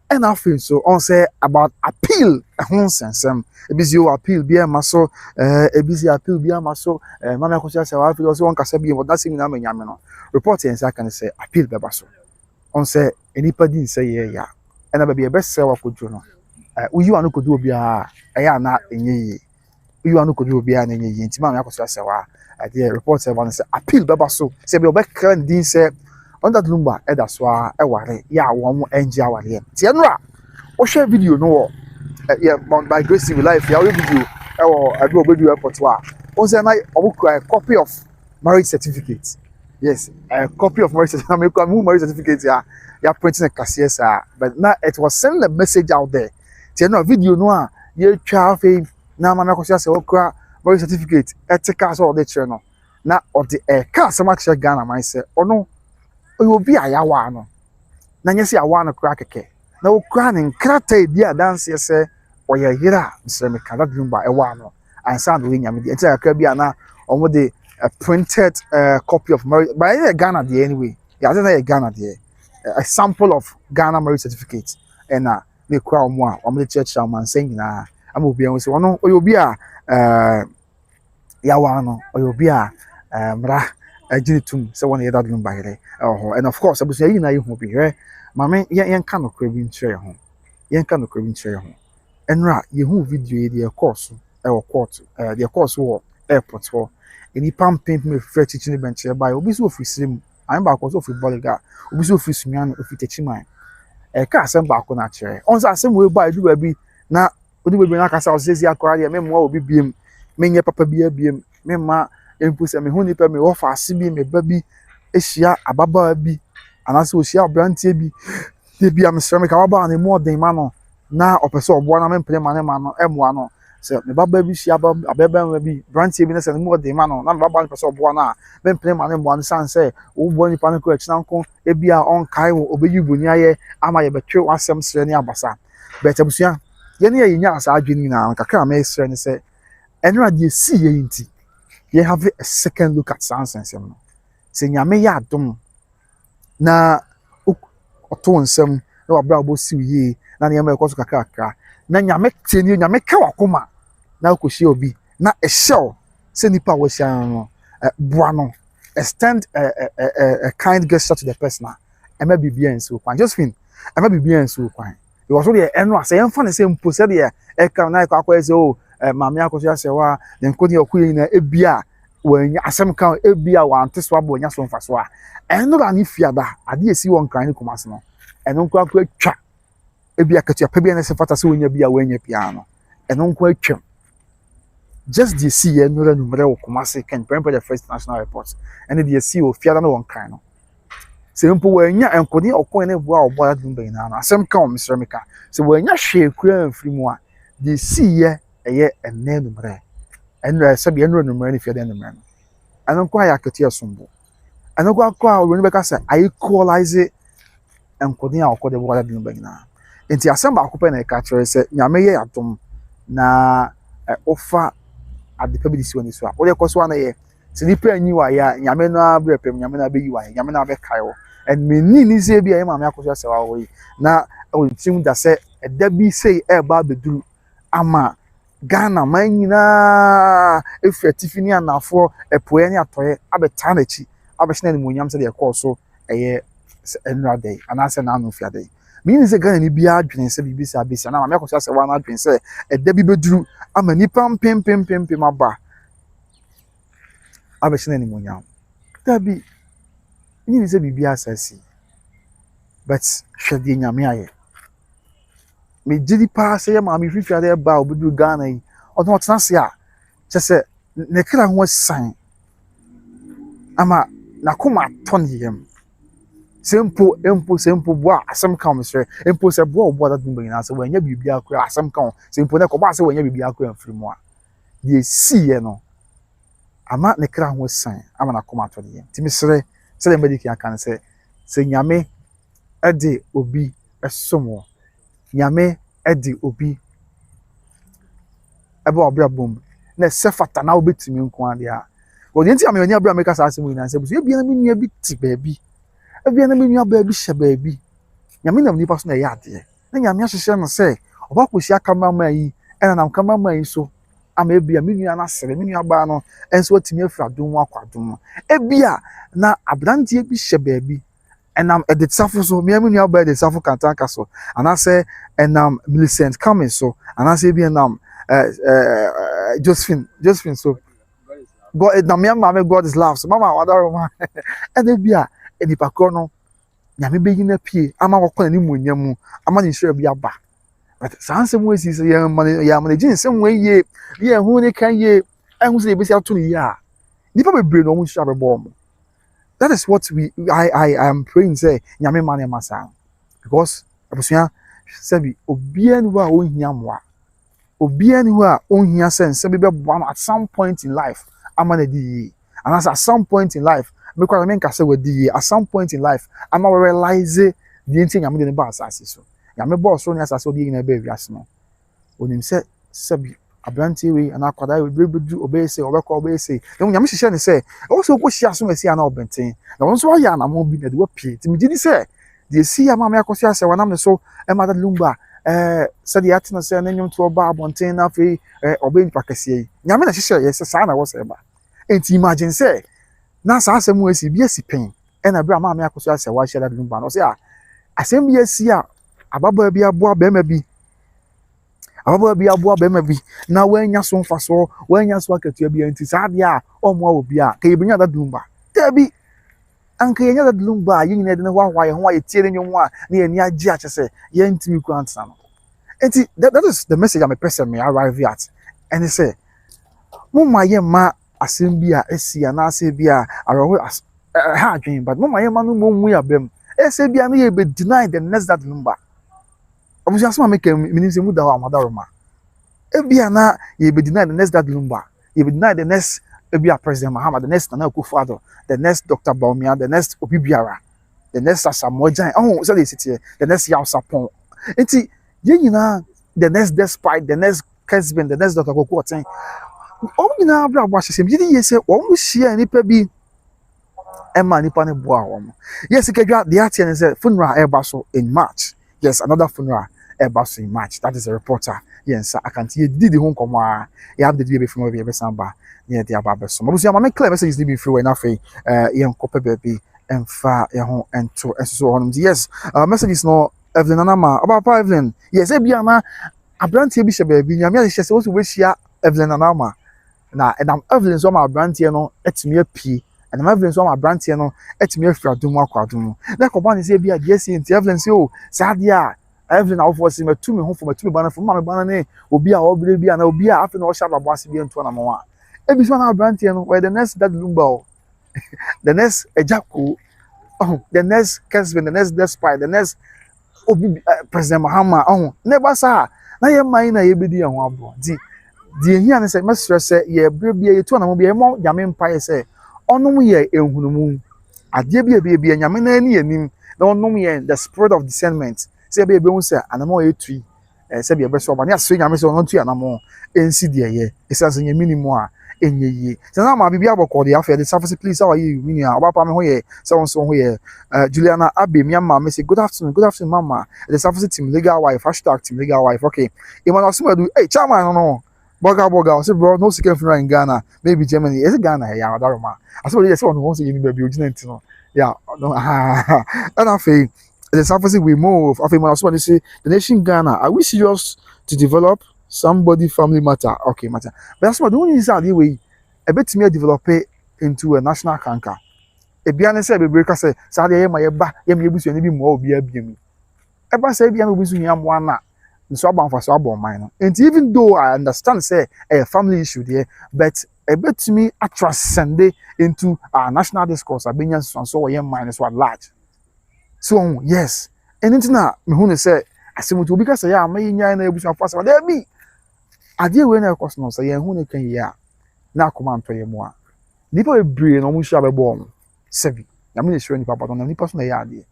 And I feel so on say about appeal. Nonsense. A busy appeal be a muscle. A busy appeal be a muscle. Mama Akosua Serwaa also one Kasabi. What that's in Yameno. Reporting I can say appeal the basso. On say anybody say yeah. And I be a best seller for journal. You are no could do be a na enye you are no could do be an enye intima na Akosua Serwaa the report say one say appeal beba so say be obekran din say under Lumba edaswa eware ya won enje aware tie no a wo share video no yeah by Grace TV life ya video ado obedu airport wa on say na a copy of marriage certificate yes a copy of marriage certificate marriage certificate ya printing a cashier but now it was sending a message out there. No video no a ye twa fe na Mama Akosua say okra marriage certificate ethical so the channel na o de car some action Ghana man say ono obi ayawa no na nyese awa no kra keke na okra ne nkrata di adanse say oye yira mse me kada Lumba ewa no ansa do nyame di enti akra bia na omo de a printed copy of marriage by Ghana there anyway yeah I say Ghana there a sample of Ghana marriage certificate and me kwa omo a omo de church man say nyina am obi an say ono obi a yawa no obi a mra aginitum say one yeda Lumba here and of course abusu yi na ye hu bi here mame yen kan no kwa bi nkyere ho yen kan no kwa bi nkyere ho enra ye hu video ye de course e wo court de course wo airport ho eni pamping me frɛ chichi ne bench e ba obi so ofisiri mu an ba ko so ofi boliga obi so ofi sumian ofi techiman ka asem ba ko na kire on sa asem we ba edu ba bi na odi be na kasa osesi akora de me mo obi biem me nye papa bi abiem me ma empuse me hu nipa me wo fa ase bi me ba bi ehia ababa bi anase ohia obrantie bi de bi am sere me ka baba na mu odin ma no na opese obo na me mpre ma no emo no se me baba bi hia ababa bi brantie bi na se mu odin ma no na me baba pese obo na me mpre ma mo an san se wo bo nipa no ko achina nko e bi a on kai wo obeyi boni aye ama ye betwe wasem sere ne abasa betabusua ye ne ye nya asa adwini na kakra me sere ne se enra de si ye nti ye have a second look at sansense no se nyame ya adom na oto nsem na wabra bo si ye na ne ma ekoso kakra na nyame tieni nyame ka wakoma na okohie obi na ehyew se nipa wo hia no boa no extend a kind gesture to the person ema bibia nso kwan Josephine ema bibia nso kwan e was really enra se emfa ne se mpo se de e ka na akwa se o maame Akosua Serwaa den kodi okuye na ebia wanya asem kan ebia wante so abo nya so mfa so a enra ni fiada ade esi won kan ni komase no eno nko akwa twa ebia katua pa bia na se fata se wonya bia wanya pia no eno nko atwam just the see enra numere wo komase kan prepare the first national airport and the see o fiada no won kan no se mpo wanya enkodi okon na bua obo ya Lumba ina no asem kan o misre meka se wanya hwe kura mfiri mu a the see eye enne numere enra sabi enra numere ni fiada numere no eno nko aya katua sombo eno nko akwa o ni beka se I equalize enkodi a okode bo ya Lumba ina enti asem ba akopɛ na ka kire se nyame ye adom na ofa adepa bi disi woni so a wo ye koso na ye se nipa anyi wa ya nyame no abrepem nyame na be yi wa nyame na be kai wo and me ni se bia maame Akosua Serwaa wo yi na o tim da se eda bi sei e ba beduru ama Ghana man nyina efetifini anafo epoe ni atoye abeta na chi abehina ni munyam se de koso eye enra day anase na anu fiade me ni se Ghana ni bia adwene se bibi se abesi na maame Akosua Serwaa na adwene se eda bi beduru ama nipa pem aba abehina ni munyam tabi ni se bibi asasi but hwede nyame aye me gidi pa se ya maame fifiade ba obudu Ghana yi odon otena se a chese ne kra ho san ama na koma ton yem sempo boa asem kan mesre empo se boa obo da Lumba ina se wanya bibia akura asem kan sempo ne ko ba se wanya bibia akura mfiri mu a de sie no ama ne kra ho san ama na koma ton yem ti mesre se de mediki aka se nyame ede obi esomo nyame edi obi ebe obra bom na se fata na obetimi nko ade a wo de nti ame oni abra meka sa asemu ina se busu ebia na menua bi ti baabi ebia na menua baabi hye baabi nyame nam nipa so na ya ade na nyame ahyehye no se oba kosi akamama yi ena nam kamama yi so ama ebia menua na sere menua ba no enso atimi afra dum akwadum ebia na abrantie bi hye baabi enam editsafo so me amunu aba editsafo kantanka so anase enam Millicent coming so anase bi enam Josephine so God enam me mama God is love so mama wadaro ma ene bia enipa kro no nyame be yina pie ama kokona ni munyam ama ni hire bia ba but sanse mu esi so ya man gin sem we ye hu ni kan ye ehun se ebesi ato ni ya nipa bebre no mu hire bebo mo. That is what I am praying say nyame mane masa because abusua sabi obian wa onhia moa obian wa onhia sense be bebo at some point in life amana di and at some point in life me kwa me nka say wadi at some point in life am realize the thing nyame de ba asase so nyame boss so ni asase odi na ba wiase no onim say sabi abrantie we ana kwada we bedu obese obekọ obese dem nyame hihye ne se o so ko hia so masi ana obenten na won so ya na mo bi na de wapie ti migi ni se de si ya maame Akosua Serwaa nam ne so e ma da Lumba se de atena se na nyum to oba abonten na fe oben pakase yi nyame na hihye ye se sa na wo se ba enti imagine se na sa asem we si bi esi pen e na bra maame Akosua Serwaa hye da Lumba no se a asem bi esi a ababa bi aboa be ma bi ababa bi aboa bema bi na wanya so mfa so wanya so akatua bi anti saa de a omo obi a ka yebenya that Lumba tabi anka yenya that Lumba yin na de ne hwahwaye ho aye tie ne nwo a na ye ni agi a chese ye ntimi ku ansa no enti that is the message I'm a person me arrive at and he say mumma ye ma asem bi a esia na ase bi a arowe ha adwen but mumma ye ma no mo mu ya bem ese bi a na ye be deny the next that Lumba obusi asema make minim se mu da ho amadaroma ebia na ye be deny the next that Lumba ye be deny the next ebia President Mahama the next Nana Akufo-Addo the next Dr. Baumia the next Obibiara the next Asamoah oh so they sit here the next Yaw Sarpong enti ye nyina the next Despite the next Kesben the next Dr. Koko Oten o nyina bra bwa hyesem gidi ye se o mu hia nipa bi ema nipa ne boa wo yes kedwa the atia ne say funeral eba so in March yes another funeral eba so in March that is a reporter yes I can't ye did the home come you have the baby from be samba near the ababa so mabusia ma me clear message is be free na fe ye nkope baby emfa ye ho ento eso honum yes message is no Evelyn Anama about Evelyn yes e bia na abrantie bi hye baby nyame hye se wo so we hia Evelyn Anama na edam Evelyn so ma abrantie no etimi api and my Evelyn so ma abrantie no etimi afira dum akwadum na ko ba ne se bia de esi enti Evelyn se o sa de a Evelyn awofo se matumi ho fo matumi bana fo ma bana ne obi a obire bia na obi a afi na o sha babo ase bia nto na mo a ebi so na abrantie no where the next that Lumba the next Ejako oh the next Kesben the next Despite the next obi President Mahama oh never sa na ye man na ye bedi ho abo di ehia ne se mesre se ye brebia ye to na mo bia mo nyame mpa se onom ye enhunumu ade bia nyame na ani anim na onom ye the spirit of discernment se bia hu se anamo ye tui se bia be so ba ne aso nyame se ono tui anamo ensi de ye esanse nye minimum a enye yi se na ma bibia bokọ de afa de surface please how are you mini a oba pa me ho ye se won so ho ye Juliana Abe mi ama me say good afternoon mama the surface team legal wife #team legal wife okay Emmanuel Sumadu hey chairman no Boga, say bro, no second funeral in Ghana, maybe Germany. Is it Ghana? Yeah, Adaroma. I saw yes, one who wants to give me baby, no. Yeah, no, and I feel the surface we move. I feel when I saw say the nation Ghana. Are we serious to develop somebody family matter? Okay, matter. But that's what the only is the way. A bit me develop it into a national canker. A biane say baby say, "Sadia my ba, yem yebusu any be more be a me." Eba say biane obusu yam wana. So about for so about mine. And even though I understand say a family issue there, but a bit to me I transcend into our national discourse. I been so young mind is what large. So yes, and it's not me who say I say to because I am me nya na ebusu afasa. There be I dey we na course no say who can ya na command to yemu a. Nipa e brain no mu sha be born. Sebi. Na me sure nipa but no nipa so na ya ade.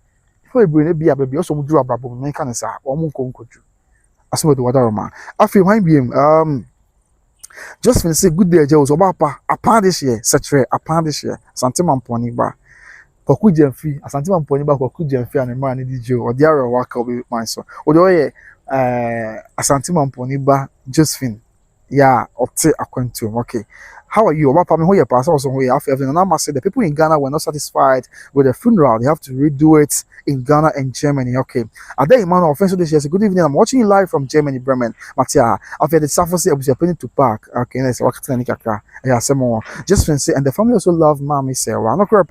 Nipa e brain e bia be so mu duru abrabo me kan sa o mu nkonkoju. Asoma do wadaroma afi wan biem just fin say good day Joe oba pa apan this year setre apan this year santima mponi ba koku jemfi asantima mponi ba koku jemfi an ma ne di jo odi ara waka obi man so odi oye asantima mponi ba Josephine yeah opte akwantum okay how are you? What me pass also and I say the people in Ghana were not satisfied with the funeral. They have to redo it in Ghana and Germany. Okay. Are there man offense this year? Good evening. I'm watching you live from Germany, Bremen. Matia. After the surface was happening to park. Okay, let's walk to the yeah, some more. Just fancy and the family also love mommy Serwaa. I'm not correct.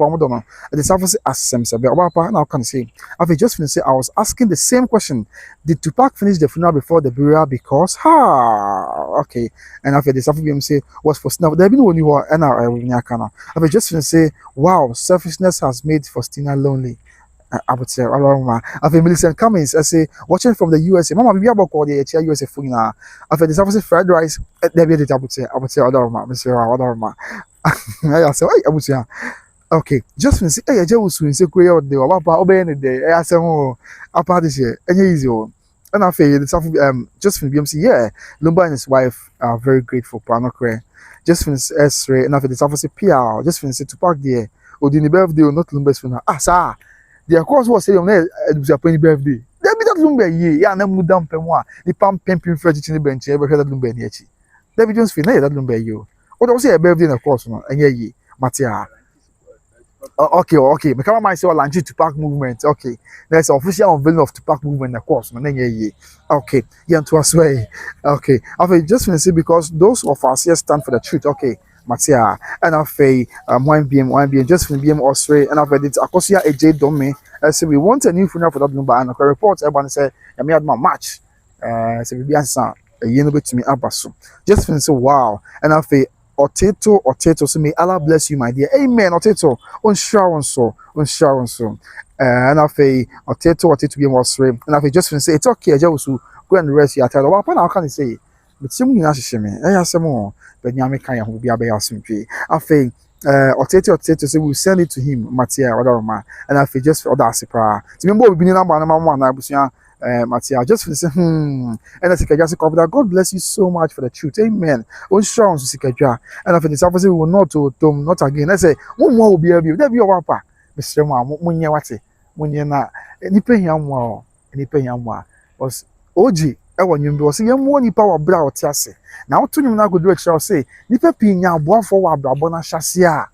The surface as some say now can say. After just fancy, I was asking the same question. Did Tupac finish the funeral before the burial? Because okay. And after the surface say was for snuff. There been one you are NRI. I was just gonna say, wow, selfishness has made Faustina lonely. I would say, I've Millicent Cummings. I say, watching from the USA. Mama, we are about the USA phone now. After this, obviously, fried rice. There be it. I would say, Odobroni, Mr. Odobroni. I say, I would say, okay. Just gonna say, hey, I just soon say, "Queer the Obapa obey any day." I say, oh, apart this year, any easy. And I feel the stuff. Just from BMC, yeah. Lumba and his wife are very grateful. Panokre. Just finish S-ray, and after this, obviously, PR, just finish to park there. Or the birthday, or not Lumba's funeral. Ah, sir. The course was saying, it was a birthday. There be that Lumba ye, and then move down Pemoa, the pump pimping furniture in the bench, ever heard of Lumba and Yechi. David Jones Finay, that Lumba you. What was a birthday in a course, and ye, Matia. Okay. Become my say launch Tupac movement. Okay. There's official unveiling of Tupac movement, of course. Okay. Yeah, to us way. Okay. I just want to say because those of us here stand for the truth. Okay. Matia and I say one BM just from BM Australia and I've heard it's Akosua AJ Dome. I say we want a new funeral for that number and I report everyone say I made my match. So we answer a year bit to me abaso. Just want to say wow and I say Oteto, so may Allah bless you, my dear. Amen. Oteto, unsure so. And I say, Oteto, be more straight. And I say, just say, it's okay, I just go and rest your title. What can I say? But some you ask me, I have some more, but Yami Kaya will be a bear simply. I say, Oteto, so we'll send it to him, Matia, or and I say, just for that, surprise. Remember, we've been in number one, I was Matia, just for say, and I say, just copy that. God bless you so much for the truth. Amen. Unsure on Sikaja. And after this, we will not to not again. I say, one more will be a view. There be your papa. Mr. Munya Wati, Munya, any pay him well, any pay him well. Was OG, I want you to see him one power brow chassis. Now, to him now could do it, shall say, Nipper Pina, one for our Brabona chassia,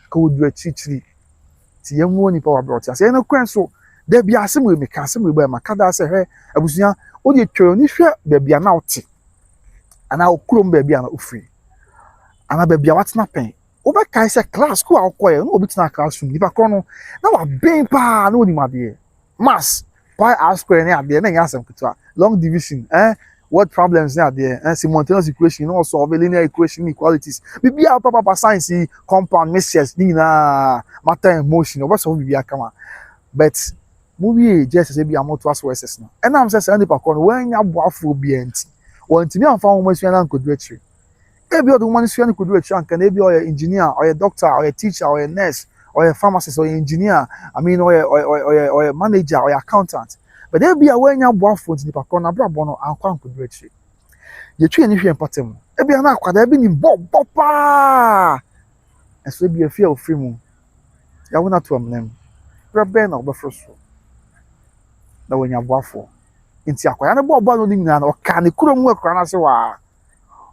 could do a chichi. See him one power brow chassis. No cranso. There be a similar mechanism where my cada say, hey, I was young, only turn if you be an out. And I'll clone baby and free. And I baby what's napping. Over Kaiser class, go out quiet, no bit in a classroom. If I corner, now a bang pa, no, my dear. Mass, pi R square near there, and ask them to long division, eh? What problems are there? And simultaneous equation, also of linear equation inequalities. Maybe our papa science, compound messages, Nina, matter and motion, or what's all we are come. But movie just say be a more trust versus now. And I'm saying any pakon when you boafo BNT. When to me I'm found almost when could do it. Every other one is when could do it and can be or engineer or a doctor or a teacher or a nurse or a pharmacist or an engineer, or a manager or accountant. But there be a way you boafo to the pakon abrabono and can could do it. You train if you important. Every an aqua there been in Bob Papa. And so be a fear of free moon. I will not to a name. Rabben or Buffalo. Na when you boafo nti akwaya na bobo no nyina na oka ne kuro mu akra na se wa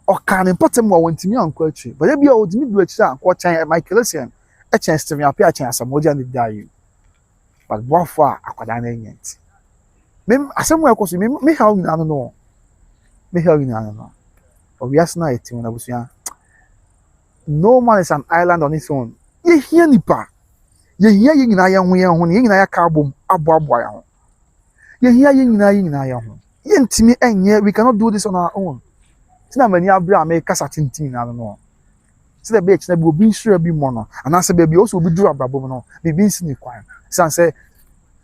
oka ne potem wa wontimi anko achi but bia odimi du achi anko chan Michael Essien e chan stemi apia chan asamoja ne dai but boafo akwada na nyenti mem asemu akoso me how nyina no obias na eti na busua no man is an island on its own ye hia nipa ye hia ye nyina ye ho ye nyina ya ka abom abo ya ho ye here nyina ya ho ye ntimi enye we cannot do this on our own tina mani abra me kasa tintin na no se the beach na bi obi nsura bi mo no ana se be also obi duru abrabo no bi nsini kwan san se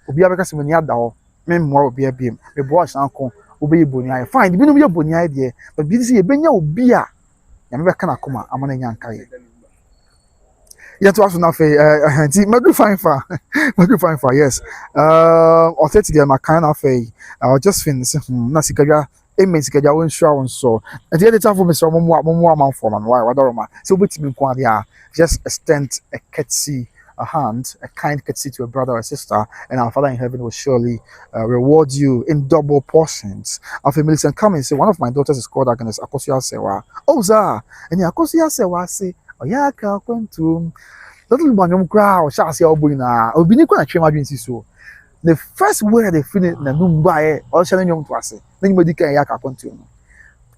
obi abeka se mani ada ho me mo obi abiem me bo asan ko obi eboni aye fine bi no bi eboni aye de but bi se ye benya obi a ya me be kana koma amana nya nka ye yeah, to us now, Madu fine for yes. Authentic, my kind of I'll just finish. Nasikaja, amen. Sikaja, won't show and so. At the other time for Mr. Momo for man, why, what so with me, just extend a courtesy, a hand, a kind courtesy to a brother or sister, and our Father in heaven will surely reward you in double portions. After Millicent come and say, one of my daughters is called Agnes Akosua Serwaa. Oh, za, and Akosua Serwaa say, oh yeah, I went to little banyom crowd, shall say, oh, Buina, or Biniqua, Chema, so. The first word they finish na Lumba, or shall young to us. Then you can yaka continue.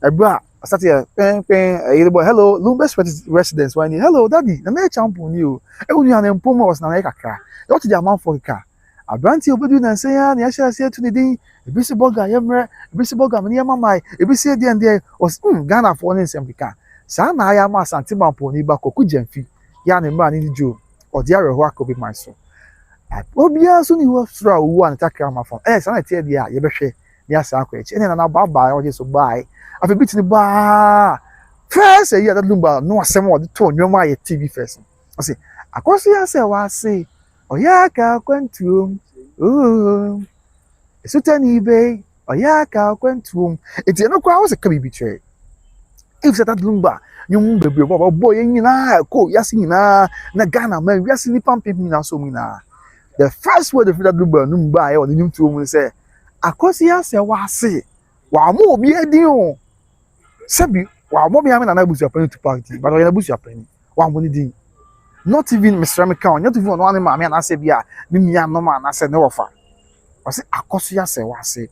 A bra, I started hello, Lumba's residence. When hello, daddy, the mayor champion you. Only an empoma was na car. What did your mouth for a car? A brand you would do and say, I shall say to the day, a busy bogger, a busy bogger, near my, a busy day and there was Ghana for an assembly car. Sana I am a Santima pony back or Kujenfi, Yan and man in the Jew, or the other who could be my soul. Obia soon you was through one attack my phone. Eh, I tell you, you better, yes, I quit. And then I'll buy or just buy. I've been the bar. First, a year that Lumba, no, some more the tone, you're my TV first. I say, I course, yes, I say, oh, yeah, I went to oh, it's a tiny bay, oh, yeah, I went to it's no crowds that can be betrayed. If that Lumba, you baby, boy, in go, yes, in na Ghana, man, yes, in the pumping me now, so me now. The first word of that Lumba or the new two will say, Akosua Serwaa say, wa mo bi edin sebi wa mo bi am na busu apani to party but o ya busu apani wa mo ni din Not even Mr. McCown, not even one mammy and I say, yeah, Mimia no man, I said no offer. I say, Akosua Serwaa say,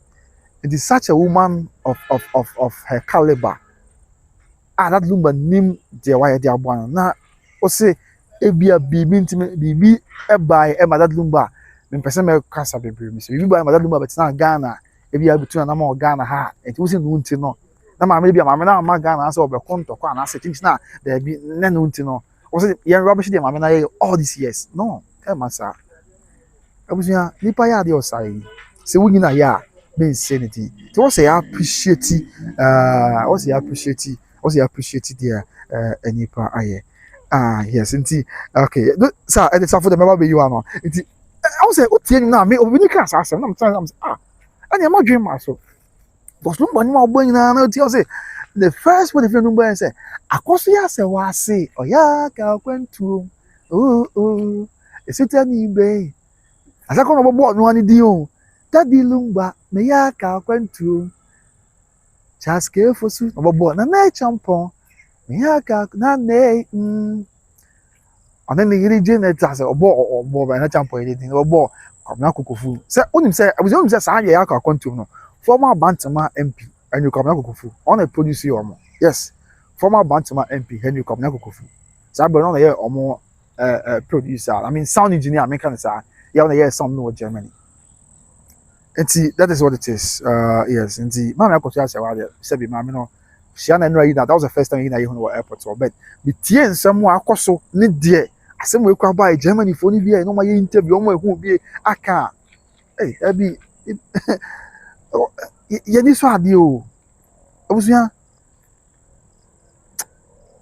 it is such a woman of her caliber. Ah, that Lumba name the wire dear one. Now, or say, it be a baby intimate, baby, a by Emma that Lumba, when person may cast a baby, Miss. You buy Madame Lumba, but it's not Ghana. If you have between a more Ghana, ha, it wasn't wounted no. Now, maybe I'm not my Ghana, so be conto, and I say things now, there be none to know. Was it young rubbish, dear mamma, all these years? No, tell my sir. I was here, Nipaya, the outside. So we na ya be insanity. So what say appreciate what say appreciate there enipa aye. Ah yes, indeed. Okay. Sir, and it's for the member be you ano. Indeed. I was say what tie na me obini kan sa asem na I'm say and am dream ma so. But no money ma obo nyina na tie say the first one if you number say Akosua Serwaa say oya ka kwentu. Oh. Esita ni be. Asa kono bobo no ani di o. Daddy Lumba, me ya ka kwentu. Chaske fosu, obobo na na champon. Me ya ka na ne. Ana ni yiri je na tase obo ba na champon yiri din obo kwamna kokofu. Se onim se abuzo se sa ya ka kwentu no. Former Bantama MP Henry Kwamna Kokofu. On a producer omo. Yes. Former Bantama MP Henry Kwamna Kokofu. Sa bro no ye omo producer. I mean sound engineer American sa. Ya on ye some no Germany. And see, that is what it is. Yes, and see, Mamma Akosua Serwaa said, Mamma, no, she and that was the first time in a airport. But the tea somewhere, Akoso, need dear. I said, we come by Germany for Nivea, no, my interview, who be a car. Hey, Abby, Yaniswa, you. I was here.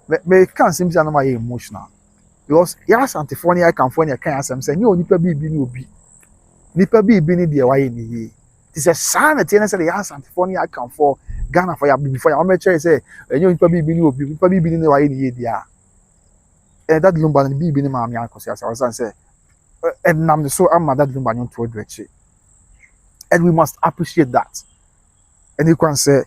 But can't seem to know emotional because yes, Antifonia, California, can't say, you only be. Nipa bi ni de waye ni yi. Ti se san na tie na se ya Antifonia account for Ghana for ya before ya me chere say enyo nipa bi ni obi nipa bi ni waye ni yi dia. That Lumba ni bi ni ma me Akosua Serwaa say and nam so am that Lumba nyon to odrechi. And we must appreciate that. And you can say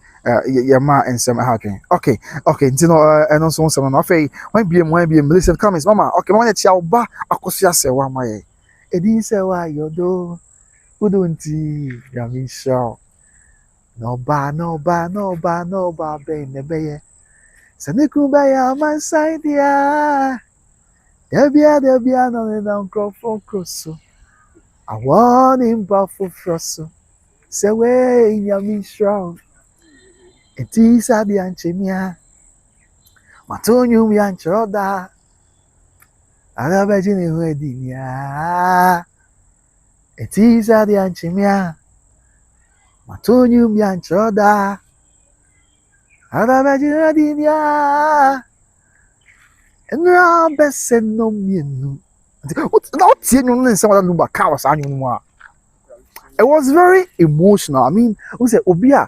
your ma and some hardware. Okay, you know and also some no fe when be listen comments mama. Okay, mama chia oba Akosua Serwaa my. Edi Serwaa yodo udunti yamisha no ba be nebeye saneku ba ya man side ya debia no na microphone crosso I want him powerful frosso say we yamisha eti sabi anchemia matonyu mi anchoda Arabajini Wedinia Etiza di Anchimia Matonyu Mianchoda Arabajini Wedinia Enra Besen no Mienu. Not seeing you some of Lumba cows anymore. It was very emotional. I mean, who said Obia?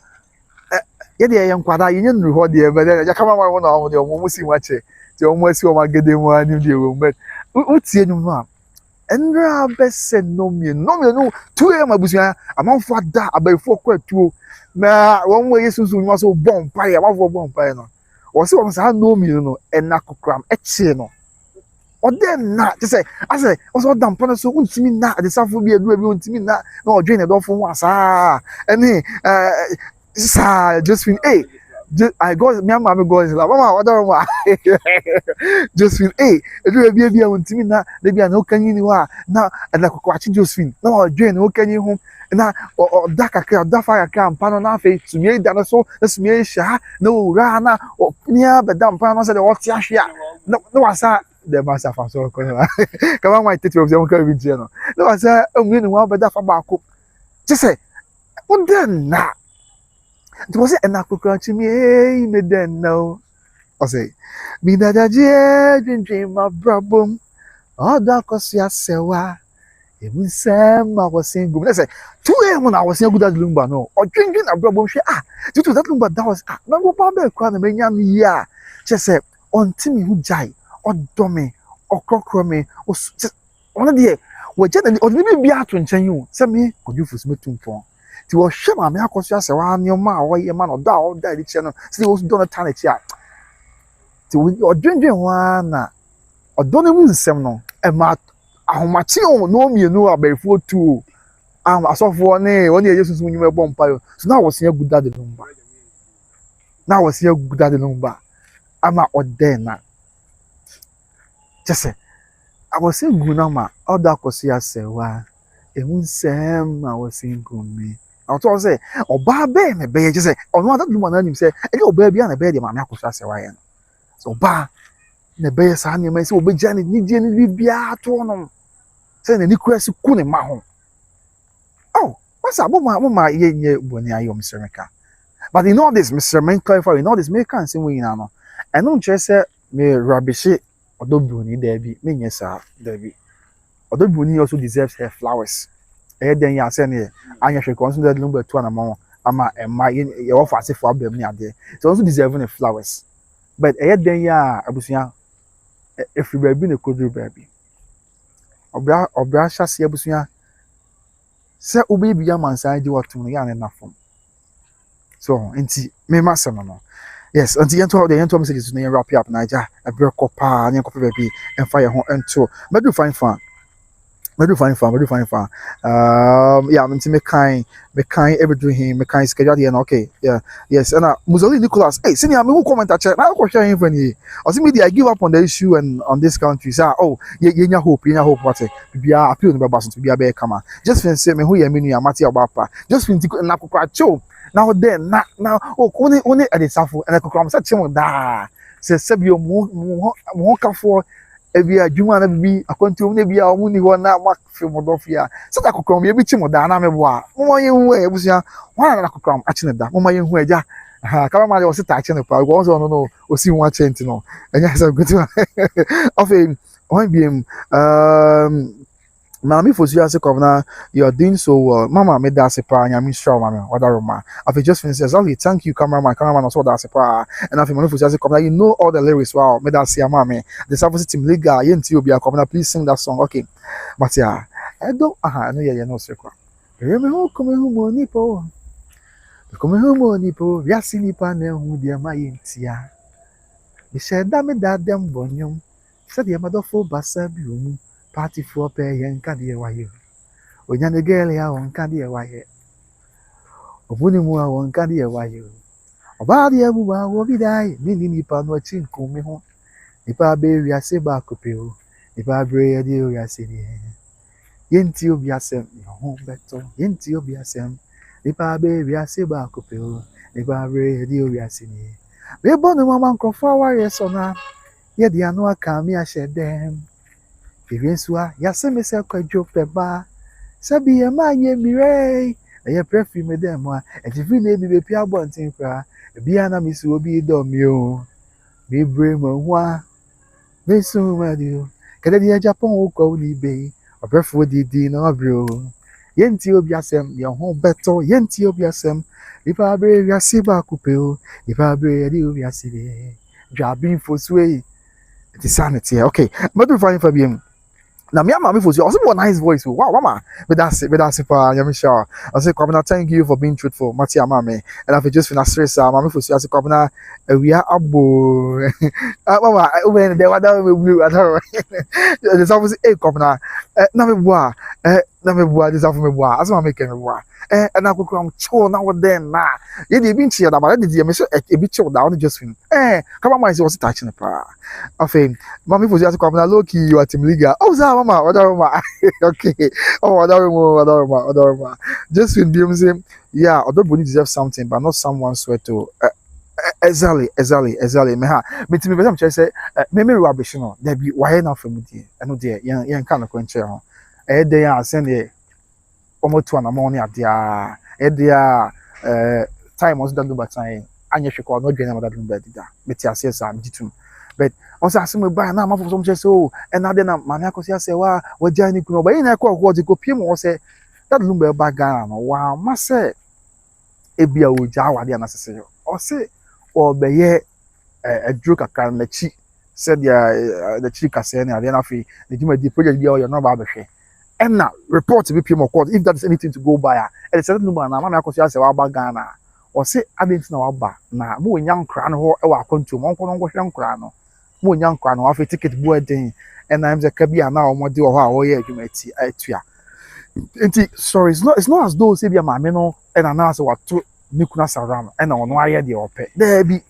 Yeah, young Quada, you didn't record there, but then I come on one hour, you're almost watching. Almost you get them one in the but what's your name? And best no me no 2 a.m. abusia amount for that about 4 2 na one way so was so bomb fire one for bomb fire no or so was no me no and na kokram eche no or then na just say I say also damn pon so untimi na the safo bi edu abi untimi na na odwen na do fo wa sa any sa Josephine hey I got me and mommy goes like mama what do Josephine hey edu abi untimi na dey be no kan yin wa na and like kwachi Josephine na odwen no kan yin ho na o da kakra da fire kan pa no na fe tumi da no so na tumi sha na owura na o nia be da pa no say the what ya hia no wasa the master fa so ko na come on my tete of them can be no no wasa onwe ni wa be da fa ba ko just say what then na it was an akukranchi me then no I say me da dream my problem Akosua Serwaa even Sam I was saying good. Let's say 2 a.m. when I was saying good at Lumba no or drinking a problem she due to that Lumba that was no go pa be kwa na me nya me ya just say until me who jai or dome or crocro me or just one day we just or me be at nchen you say me could you fus me tumfon ti wo hwe ma me Akosua Serwaa ne ma o ye ma no da o di che no say wo don tan e chia ti wo dwendwen wa na ɔdɔ no mu nsɛm no ɛma ahomakye no mmienu abɛɛfoɔ tu asɔfoɔ ne wɔn yɛ yesu nnwuma ɛbɔ mpaeɛ so na wɔsi agu dade no mba na wɔsi agu dade no mba ama ɔdɛn na kyɛ sɛ awɔsi gu na ma ɔdɔ Akosua Serwaa emu nsɛm na wɔsi gu mi ɔtɔ sɛ ɔbaa bɛyɛ na bɛyɛ kyɛ sɛ ɔno adadu mu ananim sɛ ɛyɛ ɔbaa bi a na bɛyɛ deɛ maame Akosua Serwaa yɛ no sɛ ɔbaa na bɛyɛ saa nneɛma yi sɛ ɔbɛgya ne nidie ne biribiara to no sɛ n'ani kura si ku ne ma ho wasa moma yɛnyɛ bɔne ayɛ Mr. Meka but in all this Mr. Men clarify in all this Meka nsɛm wɔ nyinaa no ɛno nkyerɛ sɛ me rabihye Odobroni daabi menyɛ saa daabi Odobroni also deserves her flowers ɛyɛ dɛn yɛ asɛ ne anyɛ hwɛ kɔ nso dɛ Lumba tu anamɔ ama ɛma yɛwɔ fa asefo abam ne adeɛ so also deserve ne flowers but ɛyɛ dɛn yɛ a abusua efiri baabi na koduru baabi ɔbra hyɛ ase abusua sɛ obi bi amansan gye wato no ya ne nafom so enti me masem no yes enti yento messages no wrap up na ja abre kopa ne kopa baabi emfa ye ho ento medu fine fan yeah enti me kind everything him me kind schedule here okay yeah yes and Musoli Nicholas hey senior me who comment check na ko share him for ni o see media I give up on the issue and on this country say oh yenya hope what bia appeal no be baso bia be kama just fin say me who ye me nua mate obapa just fin na kokra cho now then na oh only at the safo and kokra say chim da say sebio mo kafo ebi adwuma na bibi akwantum na bia omu ni ho na makfe modofia sɛ da kokrom ye bi chi moda na mebo a mo ye hu e busia wana na kokrom achi ne da mo ye hu agya ha kama ma de o sita achi ne pa go so no osi hu achi enti no enya say gutu of on biem Mami for you as a governor, you're doing so well. Mama made that sepa and I'm sure mama what that I've just finished exactly. Thank you, cameraman also that sepa. And after Mami for you as a governor, you know all the lyrics. Wow, made that say mama. The South Team Liga, you be a governor, please sing that song. Okay. But yeah, I don't I know you know secret. Remember who come home money po. Come home money po. We are seeing nipa na hu dia ma yentia. The said that me that them bonyum. Said the mother for basa bi omu. Party for pay yen kadi waye. Onya ne girl ya won kadi waye. Obuni mu a won kadi waye. Oba de abuba wo bi dai, ni nipa no chi nkomi ho. Nipa be wi ase ba kope o. Nipa bre ye de wi ase ni. Yenti obi asem ho beto. Yenti obi asem. Nipa be wi ase ba kope o. Nipa bre ye de wi ase ni. Be bonu mama nkofo ware so na. Ye de anu aka mi a shedem. Eviensua ya se me se kwadwo peba sabi ye ma nye mire ye prefi me dem a etifi na ebi be pia bontin kra bia na mi su obi do mi o mi bre mo hwa me su ma dio kede dia Japan wo kwa ni be obrefo didi na obro yenti obi asem ye ho beto yenti obi asem ifa bre wi ase ba kupe o ifa bre di obi ase de dwabin fosue it is sanity okay madu fine fabien na me ama me for you also a nice voice wow mama but that's pa yami sure I say Kwabena thank you for being truthful mati amame and I've just finished stress mama for you I say Kwabena we are abo mama when they were down blue at her the service eh Kwabena na me boa this after me boa as ma make me boa and I go come chill now then na ye dey bin chia da ba dey me so e bi chill down just fin come on my say was touching pa afem mama for you I say Kwabena low key you are team liga oh mama Odobroni okay oh Odobroni just when be saying yeah Odobroni deserves something but not someone sweat to exactly me ha me timi be say say me rubbish no there be why na fam die eno de yen kan ko nche ho dey ya send dey omotu na mo ni ade a dey time was that Lumba time anya hwekọ no dwen na that Lumba dida beti ase sa ditum but also asem ba na amafo so so and na de na mama Akosua Serwaa wagya ni kuno ba yin na ko de ko piem wo se that Lumba ba Ghana no wa ma se ebia wo gya wade na sese yo o se o be ye adru kakra na chi said the chi kase na ade na fi the juma di project bia o yo no ba behwe and na report be piem court if that is anything to go by and said Lumba na mama Akosua Serwaa ba Ghana o se adenti na wa ba na mo nya nkra no ho e wa kontu mo nko no hwe nkra no mo nya nkwa no afi ticket bu eden and I'm the kabi na omo de ho a wo ye adwuma ti atua enti sorry it's not as though say be ma me no and na say wato nikuna saram and ono aye de ope there be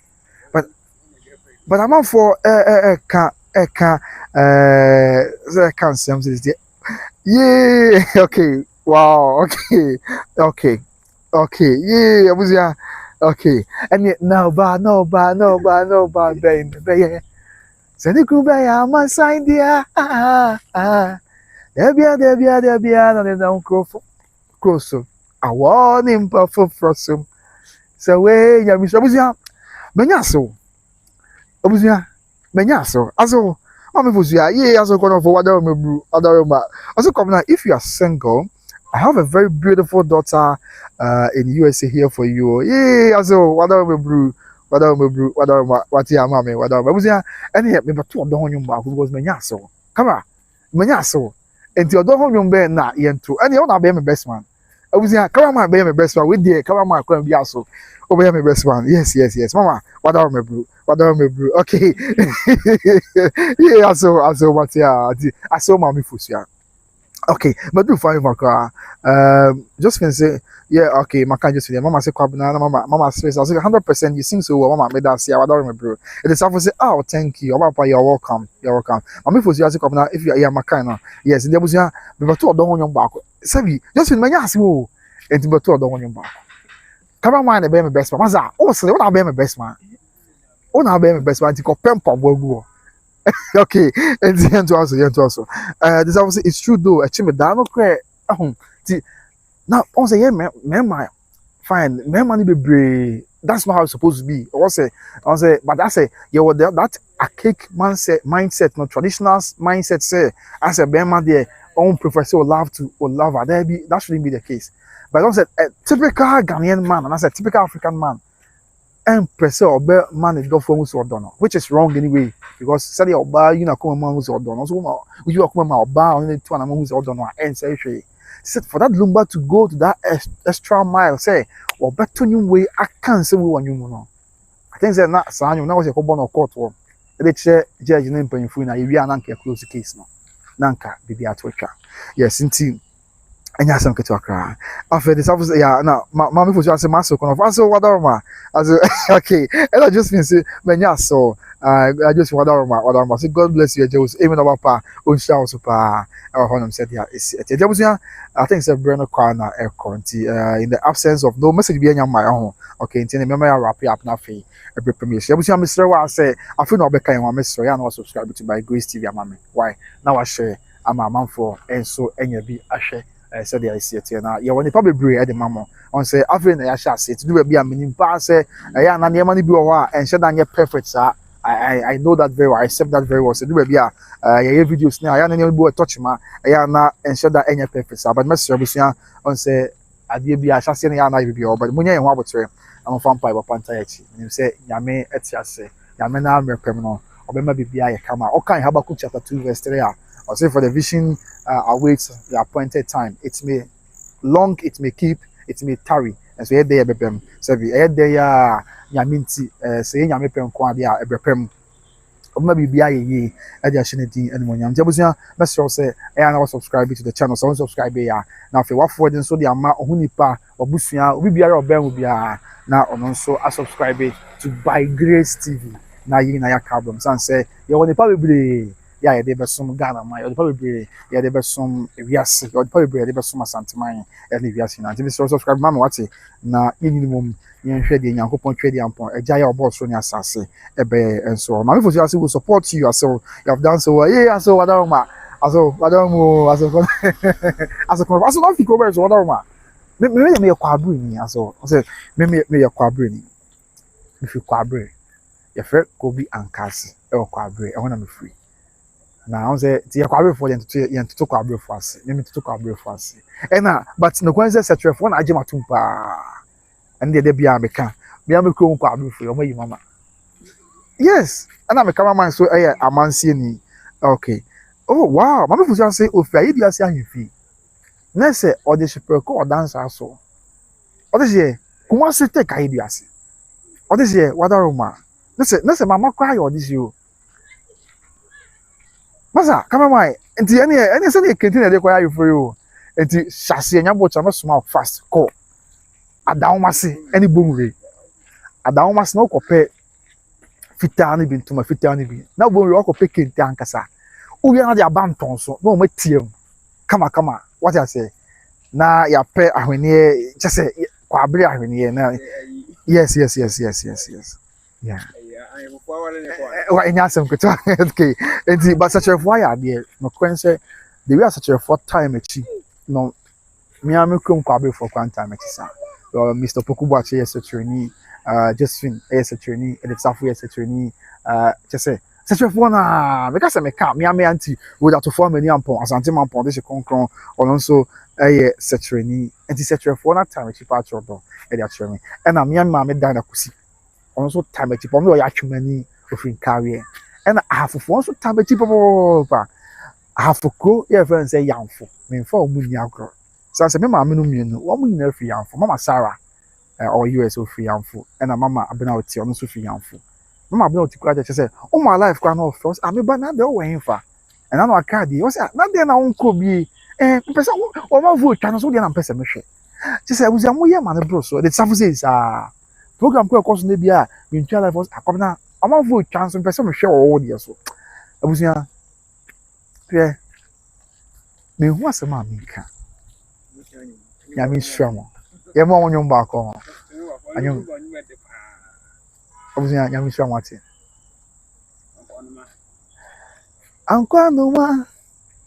but I'm for can something yeah okay wow okay yeah abuzia okay and no ba be send ku be ya man sign dia debia no no close I want him for frosum so we ya mi abuzia menya so abuzia menya so aso I'm also going for what also come now. If you are single, I have a very beautiful daughter in USA here for you. Yeah, also what ya mama, any me but two don't you back because menyaso. Come on, menyaso. And you don't you be na yentu. And you na be my best man. Come on, be my best man. We there, come on, come be also. Over my best man. Yes. Mama, what okay. Yeah, also what yeah, I saw mommy fusia. Okay, but do find my just can say, yeah, okay, my can just say, mama say kwabna, mama says, I say 100% you sing so well, mama made that say, I don't remember. It is say, oh, thank you, papa, you're welcome. Mommy fusia say kwabna, if you are my kind, yes, there was ya, but two don't want back. Sabi, just in my ass, and but two don't want back. Come on, mind, be my best man. Maza, oh, so what I be my best man. Oh, now be my best man to go pemper go. Okay, and the end to also. This obviously it's true though. Actually, that no cry. Now, on say yeah, man, fine, man, money be brave. That's not how it's supposed to be. I say, but I say, yeah, what that archaic mindset, no traditional mindset. Say, I say, man, there own professor will love her. That shouldn't be the case. But I say, a typical Ghanaian man, and I said, typical African man. And pressure or bear man go for who's or which is wrong anyway, because study or bar you know come among who's or done. So you are come or bar only two and among who's or done and say said for that Lumba to go to that extra mile, say or better new way I can't say we you know. I think that not sign now was a couple of court one. They chair judge name paying for now you are nanka close case no. Nanka be at work. Yes, indeed. Enya asem ketewa kra after this office yeah na mama for just maso kono so whatever ma as okay and I just mean say menya so I just whatever ma say God bless you just amen over pa on show so pa honum said yeah is it I think it's a brand kwa na air currency in the absence of no message be enya my own okay nti me ya wrap up na fe every permission abusia me Serwaa say afi na obeka yan me Serwaa na subscribe to by Grace TV amame why now I share ama manfo enso enya bi ahwe said I see it here now. You want to probably bring at the mama on say, I've been a shall say to do a be a meaning pass, and your money be and said on your perfect, sir. I know that very well, I accept that very well. So do a be a videos now. I am any boy touch ma, I am not and said that any perfect, sir. But Mr. Busia on say, I did be a shall say, I am be all, but when you want to say, I'm a vampire or pantayachi. You say, Yame et say, Yamena, mere criminal, or maybe be a camera. Okay, Habakkuk chapter 2, verse 3. I'll say for the vision awaits the appointed time. It may long, it may keep, it may tarry. And so there bepem. So we there yaminti say yamepem kwa dia ebepem. Maybe be ye editionity and money. I'm just say I now subscribe to the channel. So subscribe here. Now if you want forward so the amount hunipa or busia we be our ben will be now on so I subscribe to by Grace TV. Now you na your problems and say you want probably yeah, they be some Ghana, my or probably yeah, they be some Vias or probably they be some Santimai and Vias. And if you subscribe, Mamma, what's it now? Minimum, you share the Yankopon trading upon a giant boss on your sassy, a bear, and so on. My people will support you, so you have done so well. Yeah, so what I as not think over so what maybe me a quabrini, as well. I said, maybe a quabrini. If you quabre, your friend could be uncast or quabre, I want to be free. Now say the kwabe for to kwabe for us. Let to kwabe for us. But no kwanza setwe for na agema tumpa. And the bia meka. Bia me ko kwabe for your mama. Yes. And I'm a cameraman so amansi ni. Okay. Oh wow. Mama fu say ofia ye bia say ahemfi. Na say ode shipre ko dance aso. Ode say kuma se take ayi bia se. Ode say wadaroma. Na say mama cry ode say o. Masa, come on, my. And any Sunday canteen they require you for you. And the chassis and your boat are small fast call. A down massy, any boom ray. A down mass no copy. Fitani bin to my fitani bin. Now when we walk picking tankasa. Oh, you're not the abanton so no my team. Come on. What I say? Na ya pe ahwenye just say kwabere ahwenye na yes. Yeah. Well, in some okay. And but such a why there no kwense the way such a 4 time echi no me am krom kwabe for one time echi sa. Mr. Pokubachi yes a trainee Josephine yes a trainee and it's halfway yes a trainee just say such a one because I make me auntie would have to form any ampon asante mampon this concron or also such trainee and it's such a 4 time echi part of e dey training and am yan ma me dan akusi also time echi pom no ya twemani ofin career and half of also time echi papa half ko yeah friend say yamfo me for omunni agro so say me ma me no mienu wo mu nyina fi yamfo mama Sarah or US fi yamfo and mama abena oti ono so fi yamfo mama abena oti kura say o my life kwa no first ameba na de o wen fa and na aka di o say na de na unko bi pesa o ma vote twa no so de na pesa me hwe say abuza mo ye ma ne bro so the safu says program ko course na bia me ntwa life akobna o ma vote twa so pesa me hwe o de so abuza yeah me hu asema me ka ya me hwe ye mo onyo mba ko anyo abuza ya me hwe mo ate anko no ma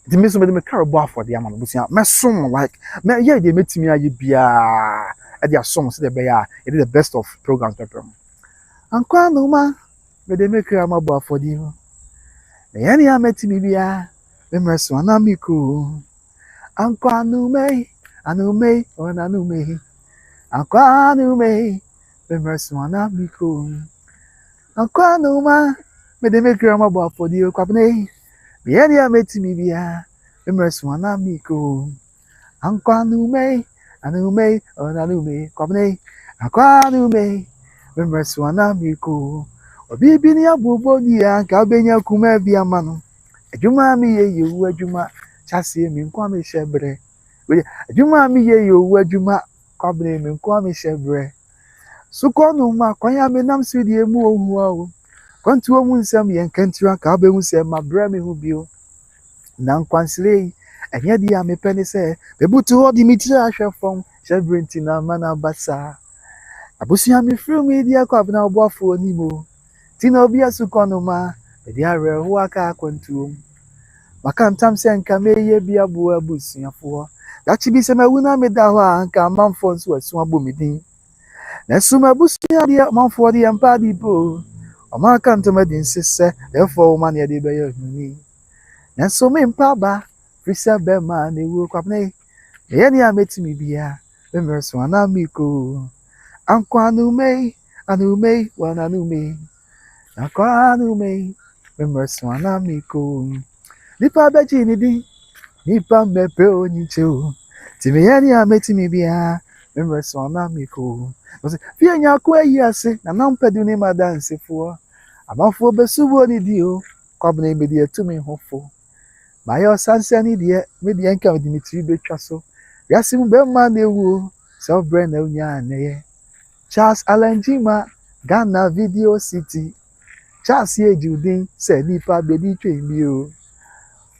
the miss me carabo for the amount busia me som like me yeah they metimi aye bia e dia som so the be ya it is the best of programs pepper anko no ma me dey make amabo for the me ya ni ametimi bia me mreso na miku anko anu me ona anu me anko anu me mreso na miku anko anu ma me dey make amabo for the kwabne Bieni ameti bia, emresu na miko. Ankwa anume, onanume, kwabne. Ankwa anume, emresu na miko. Obibi ni abubo ni anka benya kuma bia manu. Adwuma mi ye yewu adwuma, chase mi nkwa me hyebre. Adwuma mi ye yewu adwuma, kwabne mi nkwa me hyebre. Suko no ma kwanya me nam sidi emu ohu awo. Kwantu omu nsam ye nkantua ka abehu se mabra me hu bio na nkwansire enye dia me pene se bebutu ho di mitira ahwefom shebrenti na mana basa abusia me fru me dia kwa bna oboafo onimo tina obi asuko no ma be dia re ho aka kwantu maka ntam se nka me ye bia bo abusiafo da chi bi se ma wuna me da ho anka manfo nso asu abomidin na suma abusia dia manfo dia mpa di bo Amaka ntomadi nsese therefore man ye de be yuni na so me mpaba frisa be ma na ewu kwabne ye ni ametimi bia be merso ana miko ankwa anume wana anume ankwa anume be merso ana miko nipa beji ni di nipa mepe onyicho timi ye ni ametimi bia be merso ana miko fi nya kwa yase na nampadu ni madanse fo Amafo besubo ni dio kwabne me die tumi hofo mayo sanse ni die me die nka Dimitri betwa so yasim be ma na ewu so brand na unya ne Charles Alanjima Ghana Video City Charles ye judin se nipa be di twemi o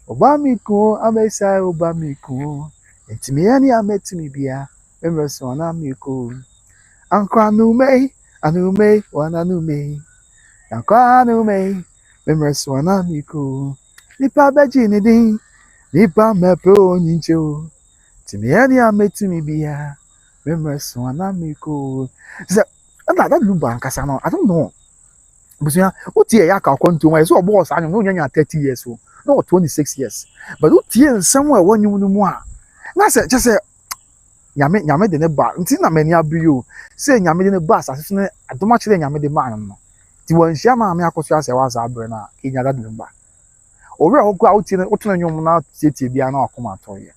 obamiku amesa obamiku entimi yani ametimi bia emreso na miku anko anume wana anume Ankwa anume, memreso na miku. Nipa beji ni din, nipa mepe onyincho. Timi yani ametimi bia, memreso na miku. That Lumba nkasa no, I don't know. Busia, utie ya ka kwantu ma so boss anyo no nyanya 30 years so, no 26 years. But utie somewhere wanyu no mu a. Na se just say nyame de ne ba, nti na mani abiyo. Say nyame de ne ba asase ne adoma kire nyame de ma no. Ti wanhia ma me Akosua se wa za abre na kinya da Lumba owe okwa uti na utuna nyom na tietie bia na akoma atoye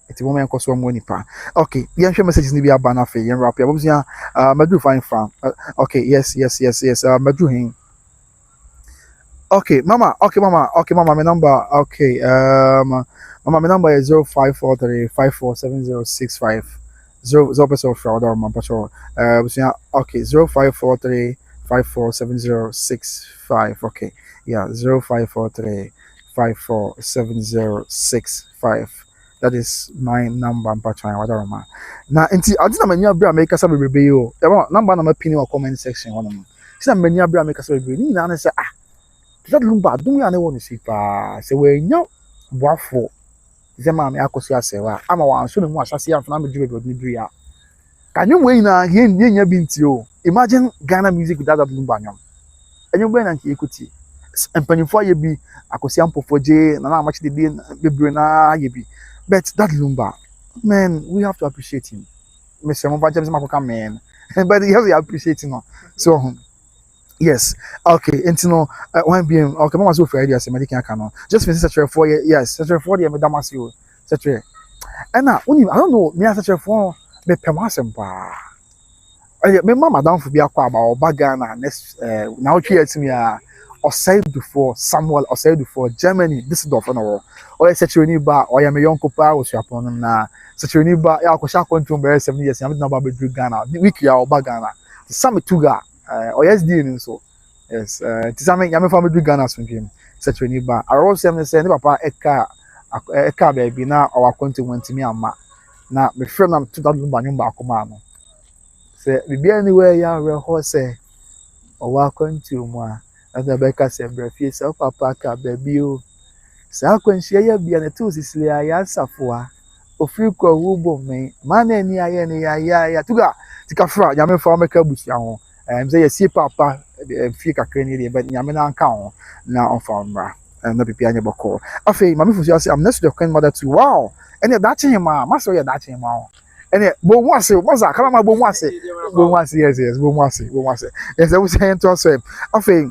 eti mo me Akosua mo nipa okay yen hwe messages ni bia ba na fe yen rap ya bobusia madu fine fan okay yes madu hin Okay, mama. Okay, mama. Okay, mama. My number. Okay. Mama, my number is 0543 547065. Zero percent of fraud or my patrol. Okay, 0543 547065. Okay, yeah, 0543 547065. That is my number. I'm patching whatever man. Now, I didn't know bra make us a baby. You number number pin or comment section one of them. See, many bra make us a baby. You know, say that Lumba, don't you want to see pa? Say we no wafo. Say mama Akosua Serwaa. I'm a one so no asase am na me dwe be dua. Can you wait na here nya binti o. Imagine Ghana music without that Lumba nyom. Enyo be na nke ekuti. Empanifo ye bi Akosua Mpofoje na match the bebre na ye bi. But that Lumba, man, we have to appreciate him. Mr. Mova James Makoka man. But he has to appreciate him. So yes, okay, and you know, one being okay, mama so for ideas, medical canon. Just for such a 4 year, yes, such a 4 year, Madame Masio, such a. And now, I don't know, me as such a 4, me permasem pa. Me mama down for be a quab or bagana, next, now here to me, or said before Samuel, or said before Germany, this is the or such a new bar, or I am a young couple, was your upon them now. Such a new bar, I was shot to bear 7 years, I'm not about to Ghana, weekly or bagana, the summit to ga. Or yes, dealing so yes, to some young family Ghana from him, such a new bar. I also say, Papa, a car baby now, or I went to me and ma. Now, my friend, I'm to that Lumba Comano. Say, we be anywhere, young horse say, or welcome to moi. As the Becca said, breakfast of Papa, car baby. So, when she be an two Sicily, I answer for a few call me, man, any to go. Tika fra, yame for make a bush young. Say see papa fie kakra ni but nyame na anka ho na onfamra na bibia nye boko afei mama fu say I'm next to the grandmother too wow and that him ma so ya that him ma and bo hu ase mo za kala ma bo hu ase yes bo hu ase yes we say to us afei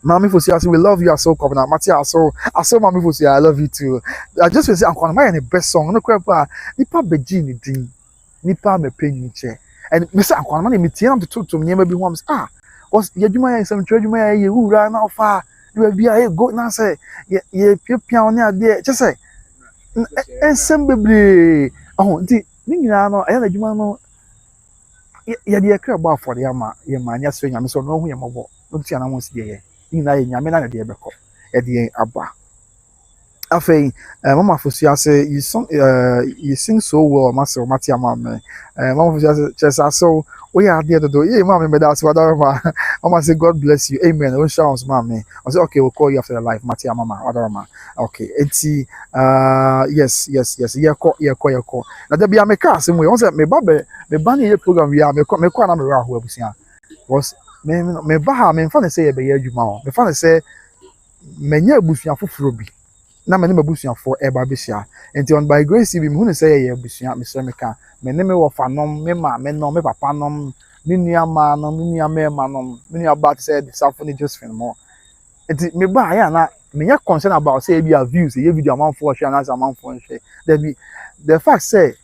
mama fu say we love you so covenant Matia so mama fu say I love you too. I just say ankwana my the best song no kwapa nipa beji ni din nipa me penyi che. And Mr. Akwana, me tell him to talk to me, maybe once. Was Yajuma some Trajuma, you ran out far. You will be a good now, say, ye piano there, just say, and simply, oh, Nino, I had a Jumano. Ye dear crab for the Yama, Yama, yes, I'm so no, we am about. Don't see, I won't see ye. You know, Yamina, dear Beco, at the Abba. Afei, mama Fusia say you sing so well, Master Matia Mama. Mama Fusia says so we are there to do. Yeah, Mama, that's what Mama say God bless you. Amen. We shall Mommy. I say okay, we'll call you after the life, Matia Mama. Adorama. Okay. It's yes. Yeah, call. Now there be a make us we once me babe me banny program we are me kwa na me ra ho abusia. Was me ba me fa say e be ya adwuma. Me fa say menya abusia foforo bi. Na me ne mabusuafo eba besia enti on by grace bi me hu ne say ye abusua me se me ka me ne me wo fanom me ma me no me papa nom me nua ma no me nua me ma nom me nua ba say the safoni Josephine mo enti me ba ya na me nya concern about say be views ye video amanfo hwe na amanfo hwe there be the fact say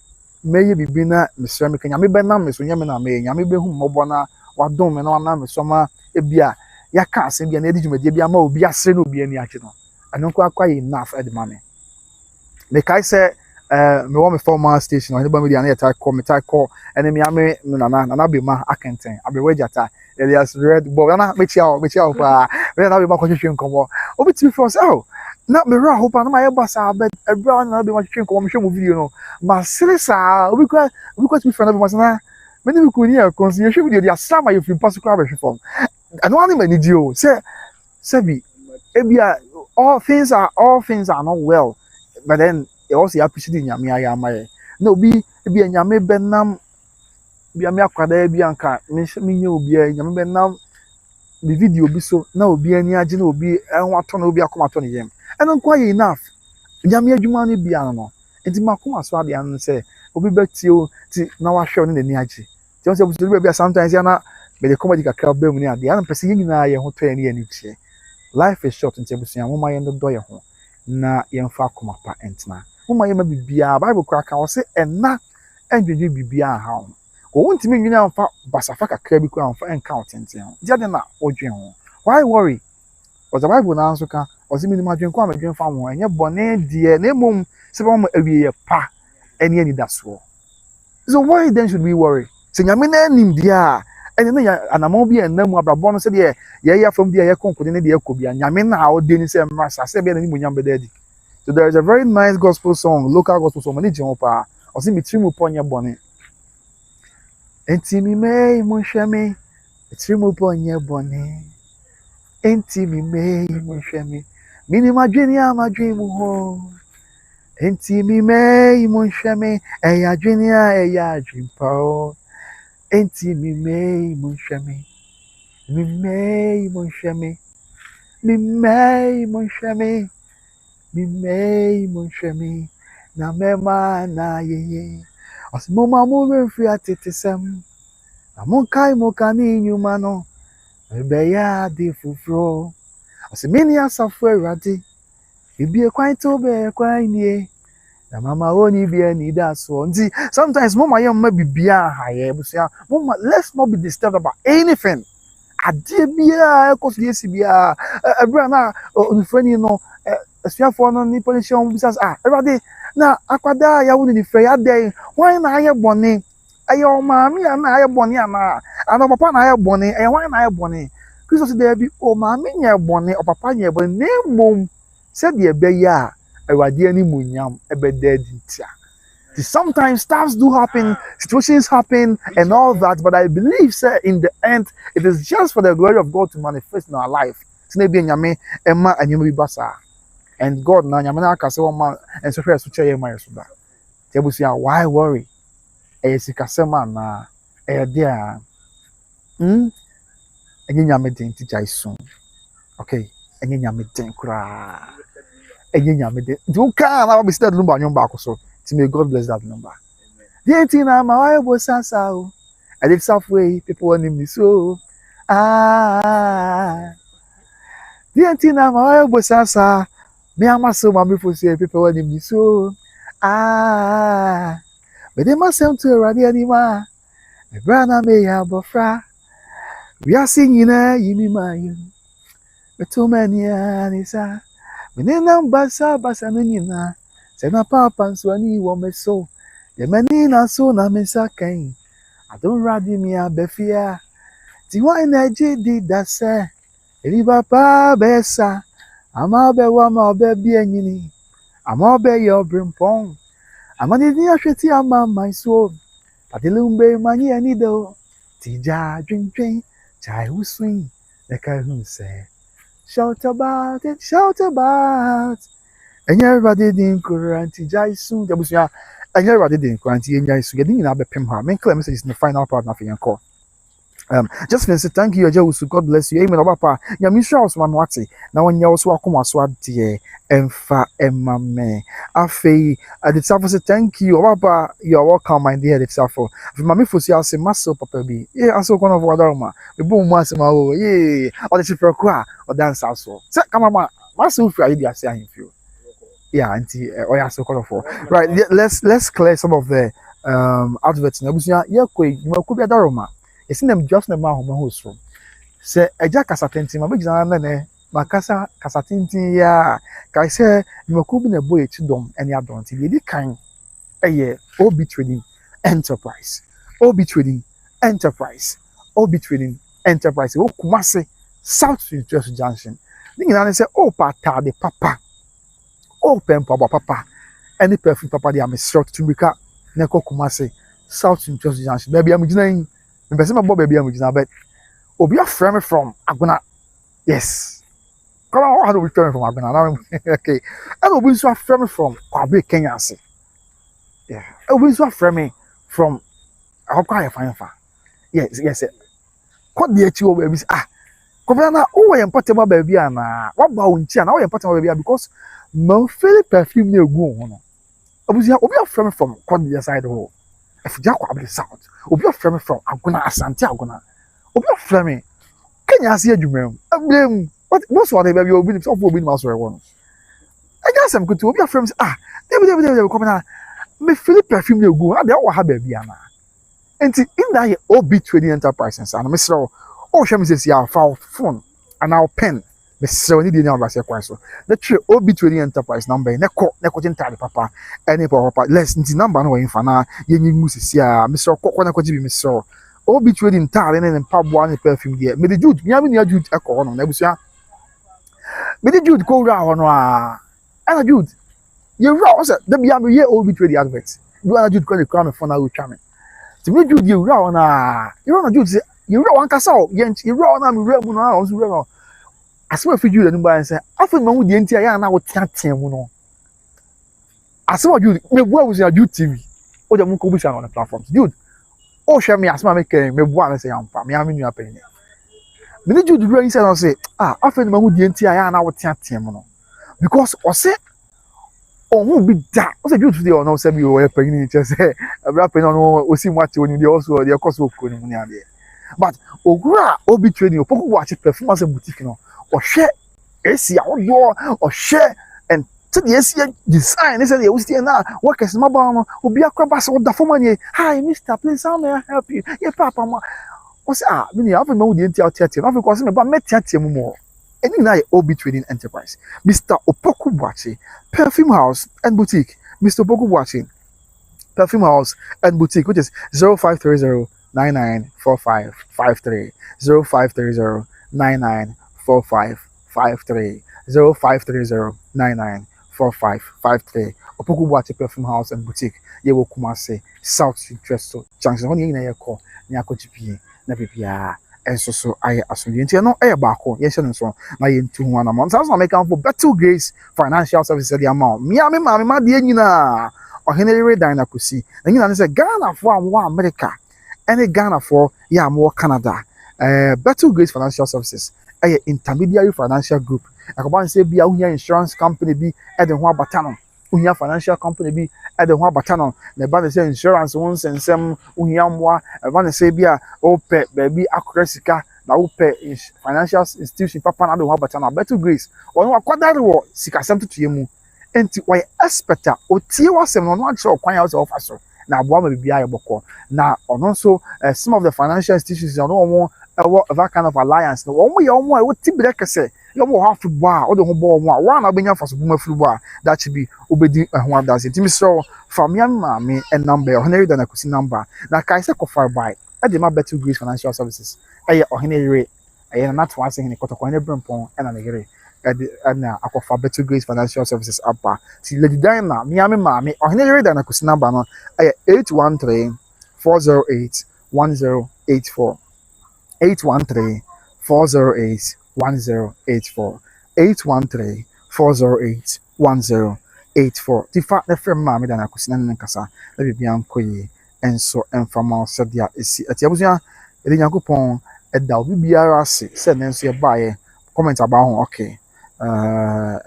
me ye bibi na me se me ka nya me be na me so nya me na me nya me be hu mobo na wadom me na me so ma e bia ya ka asem bia na edi dwumade bia ma obi asre no obi ani ache no. I don't quite enough at the money. Like I say, me want me former station. I never really any call, and then me ame na be ma akenten. I be ready ata. Elias red, but na me chiao pa. We na be ma kwatwe nkomo. Obi ti for say, oh, na me ra hope na my boss abet. Ebra na be ma kwatwe nkomo me show mo video no. Ma seriously, obi kwa to be friend of us na. Me ni ko ni e consider video dia sama you feel pass kwa be from. And one me ni dio. Say be ebia all things are not well, but then you also appreciate nyame ayamaye no be nyame benam bia me akwada bia nka me nye obi nyame benam the video bi so na obi ani age na obi enho ato na obi akomato ne yem eno kwa enough nyame adwuma ne bia no enti makoma so ade an say obi betio ti na wa hwe ne ni age ti on say obi bia sometimes ya na be the comedy kakra ba mu ni ade an pese nyina ye ho to ye ni tie. Life is short nti abusia moma ye ndo ye ho na ye mfa akoma pa entna moma ye ma bibia Bible kra ka wo se enna endwedwe bibia ha ho wo wontimi nwina mfa basafa kakra bi kra mfa enka otenten ho dia de na odwen ho why worry Or the Bible now so can or see me my drink come drink farm and your bonnet dear name mum some every pa any that's all. So why then should we worry? Say nyame nim dia and then anamo bi enam abrabon say de ye from there ye konkode ne de ekobia nyame na o de ni say mrasa say be na ni munyam be daddy. So there is a very nice gospel song, local gospel song, mani jumpa. Or see me trimu ponya bone. Enti mi me munhweme, trimu ponya bone. Enti mi me munhweme. Mini madwene amadwemu ho. Enti mi me munhweme, eya dwene eya adwimpa o. Enti mi me munhweme. Mi me munhweme. Mi me munhweme. Mi me munhweme. Na mema na yeye. Os mama mo mfi atetesem. Na monkai mo kani nyuma no. Ebe ya di fufuro. Os mini asafo awurade. Ebie kwan to be kwan nie. Na mama oni bia ni da so. Nti sometimes mama yam ma bibia haye busia. Mama let's not be disturbed about anything. Ade bia ekoso yesi bia. Ebra na onfani no asuafo no ni pollution bisas everybody na akwada ya woni ni fe ya dey wan na aye bone ayo maami na aye bone ama ana papa na aye bone wan na aye bone Christos dey bi o maami nya bone o papa nya bone nemom said de be ya awade ani munyam ebe dead ntia. Sometimes stuff do happen, situations happen and all that, but I believe sir in the end it is just for the glory of God to manifest in our life. Tinebi nyame ema anyum bi basa. And God na nyame na aka se wo man enso hwe so cheye man so da. Tebusia why worry? Sikasema na dia enye nyame den ti jai soon. Okay, enye nyame den kura. Enye nyame den. Du ka na be stead Lumba nyom ba so. May God bless that number. The thing na my boy sansa o. I live halfway people want me so. The thing na my boy sansa. Me ama so mama for say people want me so. But they must send to already anima. Me brana me ya bofra. We are singing yimi mayu. Me too many anisa. Me nena basa no nyina. Say na papa so ani wo me so. The many na so na me saken. I don't radi me abefia. Tiwaa energy did that say. Eli papa besa. Ama be wa ma be bi anyini. Ama be your brimpong. Ama ni ahweti ama my soul. Patilumbe mani ani do. Tija dwendwen. Chai uswin. The guy who say. Shout about it, shout about. And everybody didn't quarantine jai soon. There was and everybody didn't quarantine jai soon. Getting in a bepim her. Main claim is the final part of your call. Just to say thank you, God bless you. Amen. Papa, ya misha was one wati. Now when you also come as what dear emfa emame. Afe, the Safo say thank you. Papa, you're welcome, my dear. The Safo. If Mammy Fusi, I'll say muscle, Papa B. Yeah, I saw one of Wadarma. The boom was my oh, yeah. Or the super qua or dance also. Say, come on, muscle for idea saying you. Yeah, auntie, yeah, so colorful. Right, let's clear some of the adverts. Yeah, you could be a daroma. You see them just the man who's from. Say, a jack casatinti, my big man, my casatinti, yeah. I say, you could be a boy to dom and you don't. You did kind a year, OB trading enterprise, OB trading enterprise, OB trading enterprise. Oh, Kumasi, South Street Junction. Then you say, oh, pata de papa. Oh, papa, any perfume papa, they are short to make up. Neko Kumasi, South Central Junction. Baby, I'm doing. The person about baby, I'm doing. But oh, be a friend from Aguna. Yes. Come on, how do we turn from Aguna? Okay. And oh, be so a friend from Kwabe, Kenya. Yeah. Oh, be so a friend from. How can I find her? Yes. What the two babies? Kobana, oh, I am part of my baby, and what about Unchi? Now I am part of my baby because. No feel perfume near go on. Obi a friend from Quadia side hole. If Jack will be south, Obi a friend from Aguna Asante Aguna. Obi a friend. Can you see a jumel? I blame what most what they baby will be of will mouse or one. I guess I'm good to be a friend. They will come out. Me feel perfume near go. I don't have baby. And in that OB trading enterprises and Mr. Oh, Shem says, yeah, foul phone and our pen. Mesrɛ ni di ni abase kwan so. Na twe obi trading enterprise number ne kɔ gentale papa. Ɛne papa less nti number no wɔ infa na yenyi mu sisi a mesrɛ kɔ na kɔgye bi mesrɛ. Obi trading tale ne mpaboa ne perfume deɛ. Me de Jude, me ami ni Jude ɛkɔ hɔ no na busua. Me de Jude kɔ wura hɔ no a. Ɛna Jude, you wura ɔsɛ da bia me ye obi trading advert. Du ana Jude kɔ ne kra me phone na wo twa me. Ti me Jude ye wura hɔ na. You know na Jude say, you wura wan kasa o, ye wura na me wura mu na ɔnso wura no. Asema fi Jude no ba say, afa ma hu de ntia ya na wo teatea mu no. Asema Jude, me bua wo say Jude TV. O de mu ko bu on the platforms. Jude, o hwe me asema me kere me bua na say ampa, me amenu apani. Me ni Jude wura say no say, afa ma hu de ntia ya na wo teatea mu no. Because o say ohun bi da. O say Jude today o no say bi o apani ni che say, abra apani no o si mu ate oni de also de koso ko ni mu ni ade. But ogura obi training opoku watch performance boutique no. Ohwe esi awodo ohwe and to the esi design is the we na workers maba no obi akwaba se oda form ani hi mister please how may I help you yeah papa ma o say me ni afa ma wo de ntia otiatia no because me ba metiatia mu mo eni na obi trading enterprise Mr. Opoku Boache perfume house and boutique Mr. Opoku Boache perfume house and boutique which is 0530-994553 0530-994553 0530-994553 Opoku Boache perfume house and boutique ye wo Kumase South Street Tresto Junction hon ye na ye kɔ na akɔgye na bibia enso so aye asomdwe nti no ɛyɛ baako ye hye no so na ye ntu ho anamɔ nsa so na make am for Better Grace Financial Services the amount me ma de nyina ɔhenere dan na kosi na nyina ne sɛ Ghana for am wa America ɛne Ghana for ya am wɔ Canada Better Grace Financial Services ɛyɛ intermediary financial group akɔba nse bia wohia insurance company bi ɛde ho abata no wohia financial company bi ɛde ho abata no na ba ne sɛ insurance wo nsensɛm wohia mmoa ba ne sɛ bia wopɛ baabi akora sika na wopɛ financial institution papa na de ho abata no Better Grace ɔno akɔdare wɔ sikasɛm tutuye mu enti wɔyɛ expert a otie wasɛm no ɔno akyerɛ ɔkwan a wɔsɛ wɔfa so na aboa ma bibia yɛ bɔkɔ na ɔno nso some of the financial institutions ɔno wɔn that kind of alliance no wɔn yɛ wɔn a wɔti bi kɛsɛ yɛ wɔn wɔ afi bɔ a ɔde ho bɔ wɔn a wɔn a bɛnya faso buma firi bɔ a that should be obedi ɛho adanse ntumi sɛ famia maame number ɔhenere dana kusi number na kae sɛ kɔfar by ɛde ma Better Grace Financial Services ɛyɛ ɔhenere ɛyɛ na nato ase hene kɔtɔkɔ ɛne brɛmpɔn ɛna ne yere ɛna akɔfa Better Grace Financial Services aba ti lady dana miame maame ɔhenere dana kusi number no ɛyɛ 813-408-1084 813-408-1084 813-408-1084 tifa na frɛ maame dana kusi na ne nkasa na bibia nkoyi enso emfama sadia esi atiabusua ede Nyankopɔn ɛda obi biara ase sɛ nenso ye baaye comment aba ho okay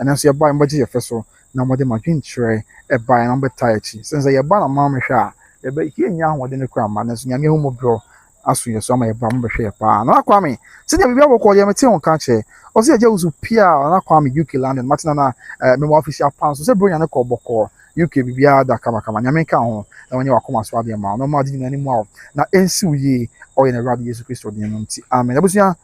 nenso ye baaye mbagye ye feso na mode madwinkyerɛ ɛbaaye na mbɛta achi sense ye ba na ma mehwɛ a ye ba hie nya ho de ne kura ma nenso nyame hu mobro aso ye so ma ye ba mbɛhwɛ ye pa na akwa me sɛdeɛ bibia bɔkɔ ye mete ho ka kyerɛ ɔsɛ agya usu pia na akwa me UK London matina na me mo official pan so sɛ bro nya ne kɔ bɔkɔ UK bibia da kama nyame ka ho na wonye wakoma so ade ma no ma di nani mu na ensi uye oye na Radio Yesu Kristo de no nti amen abusua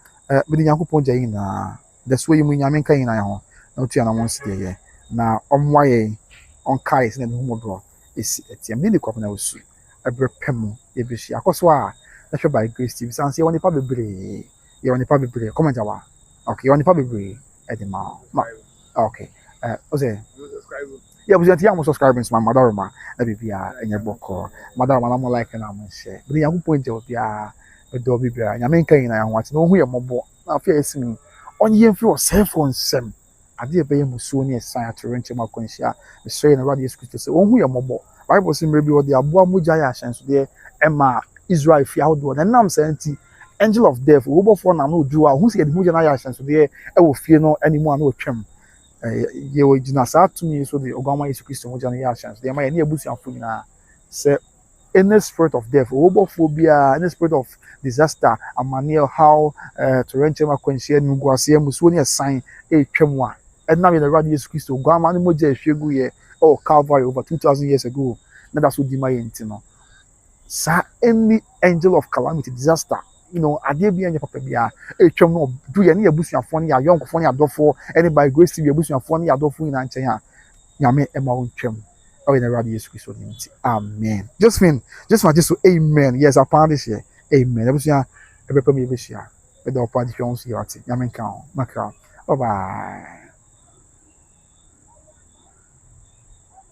bidi Nyankopɔn gya yin na the so yimu nyame ka yin na ho na otua na won sede ye na omwaye on kai se na hu modro esi etiam ni de kwap na osu ebre pem ye beshi Akosua na hwe by Grace TV sanse woni pa bebre comment awa okay woni pa bebre e de ma okay ose yeah, we are subscribers, my mother, ma, bibia, and your book, madam, I'm like an almond share. But the young point of ya, the Dobby Bear, and I mean, I want to know who you're more. Now, facing on your cell phone, Sam. I dear Bay Musuni, sign to rent my conscia, the strain of Radio Scripture, so who you're more. Bible seem maybe what the Abu Mujaya chance there, Emma, Israel, Fiaudo, and Nam Santi, angel of death, who for now, no Jew, who said Mujaya chance there, I will fear no anyone, no trim. Ye wo gina sa to me so the Ogama Yesu Kristo mo jana ya chance they my na ebusuafo nyina say any spirit of death obophobia any spirit of disaster amane how to rent ma kwanhia nu guase musuo ne sign twam a edna me the Radio Yesu Kristo Ogama ne mo ja ehwegu ye Calvary over 2000 years ago na that's what di my enti no sa any angel of calamity disaster you know, adeɛ bi anya papa bia etwam no do ye ne abusuafo ne ya yonkofo ne adɔfo ɛne by grace tv abusuafo ne adɔfo nyina nkyɛn a nyame ɛma wo ntwam ɛwɔ na radio yesu kristo nim ti amen just so amen yes upon this year amen abusua ɛbɛpɛ me bɛhyia ɛda ɔpa de hwɛ wo so yɛ ɔte nyame nka ho maka bye bye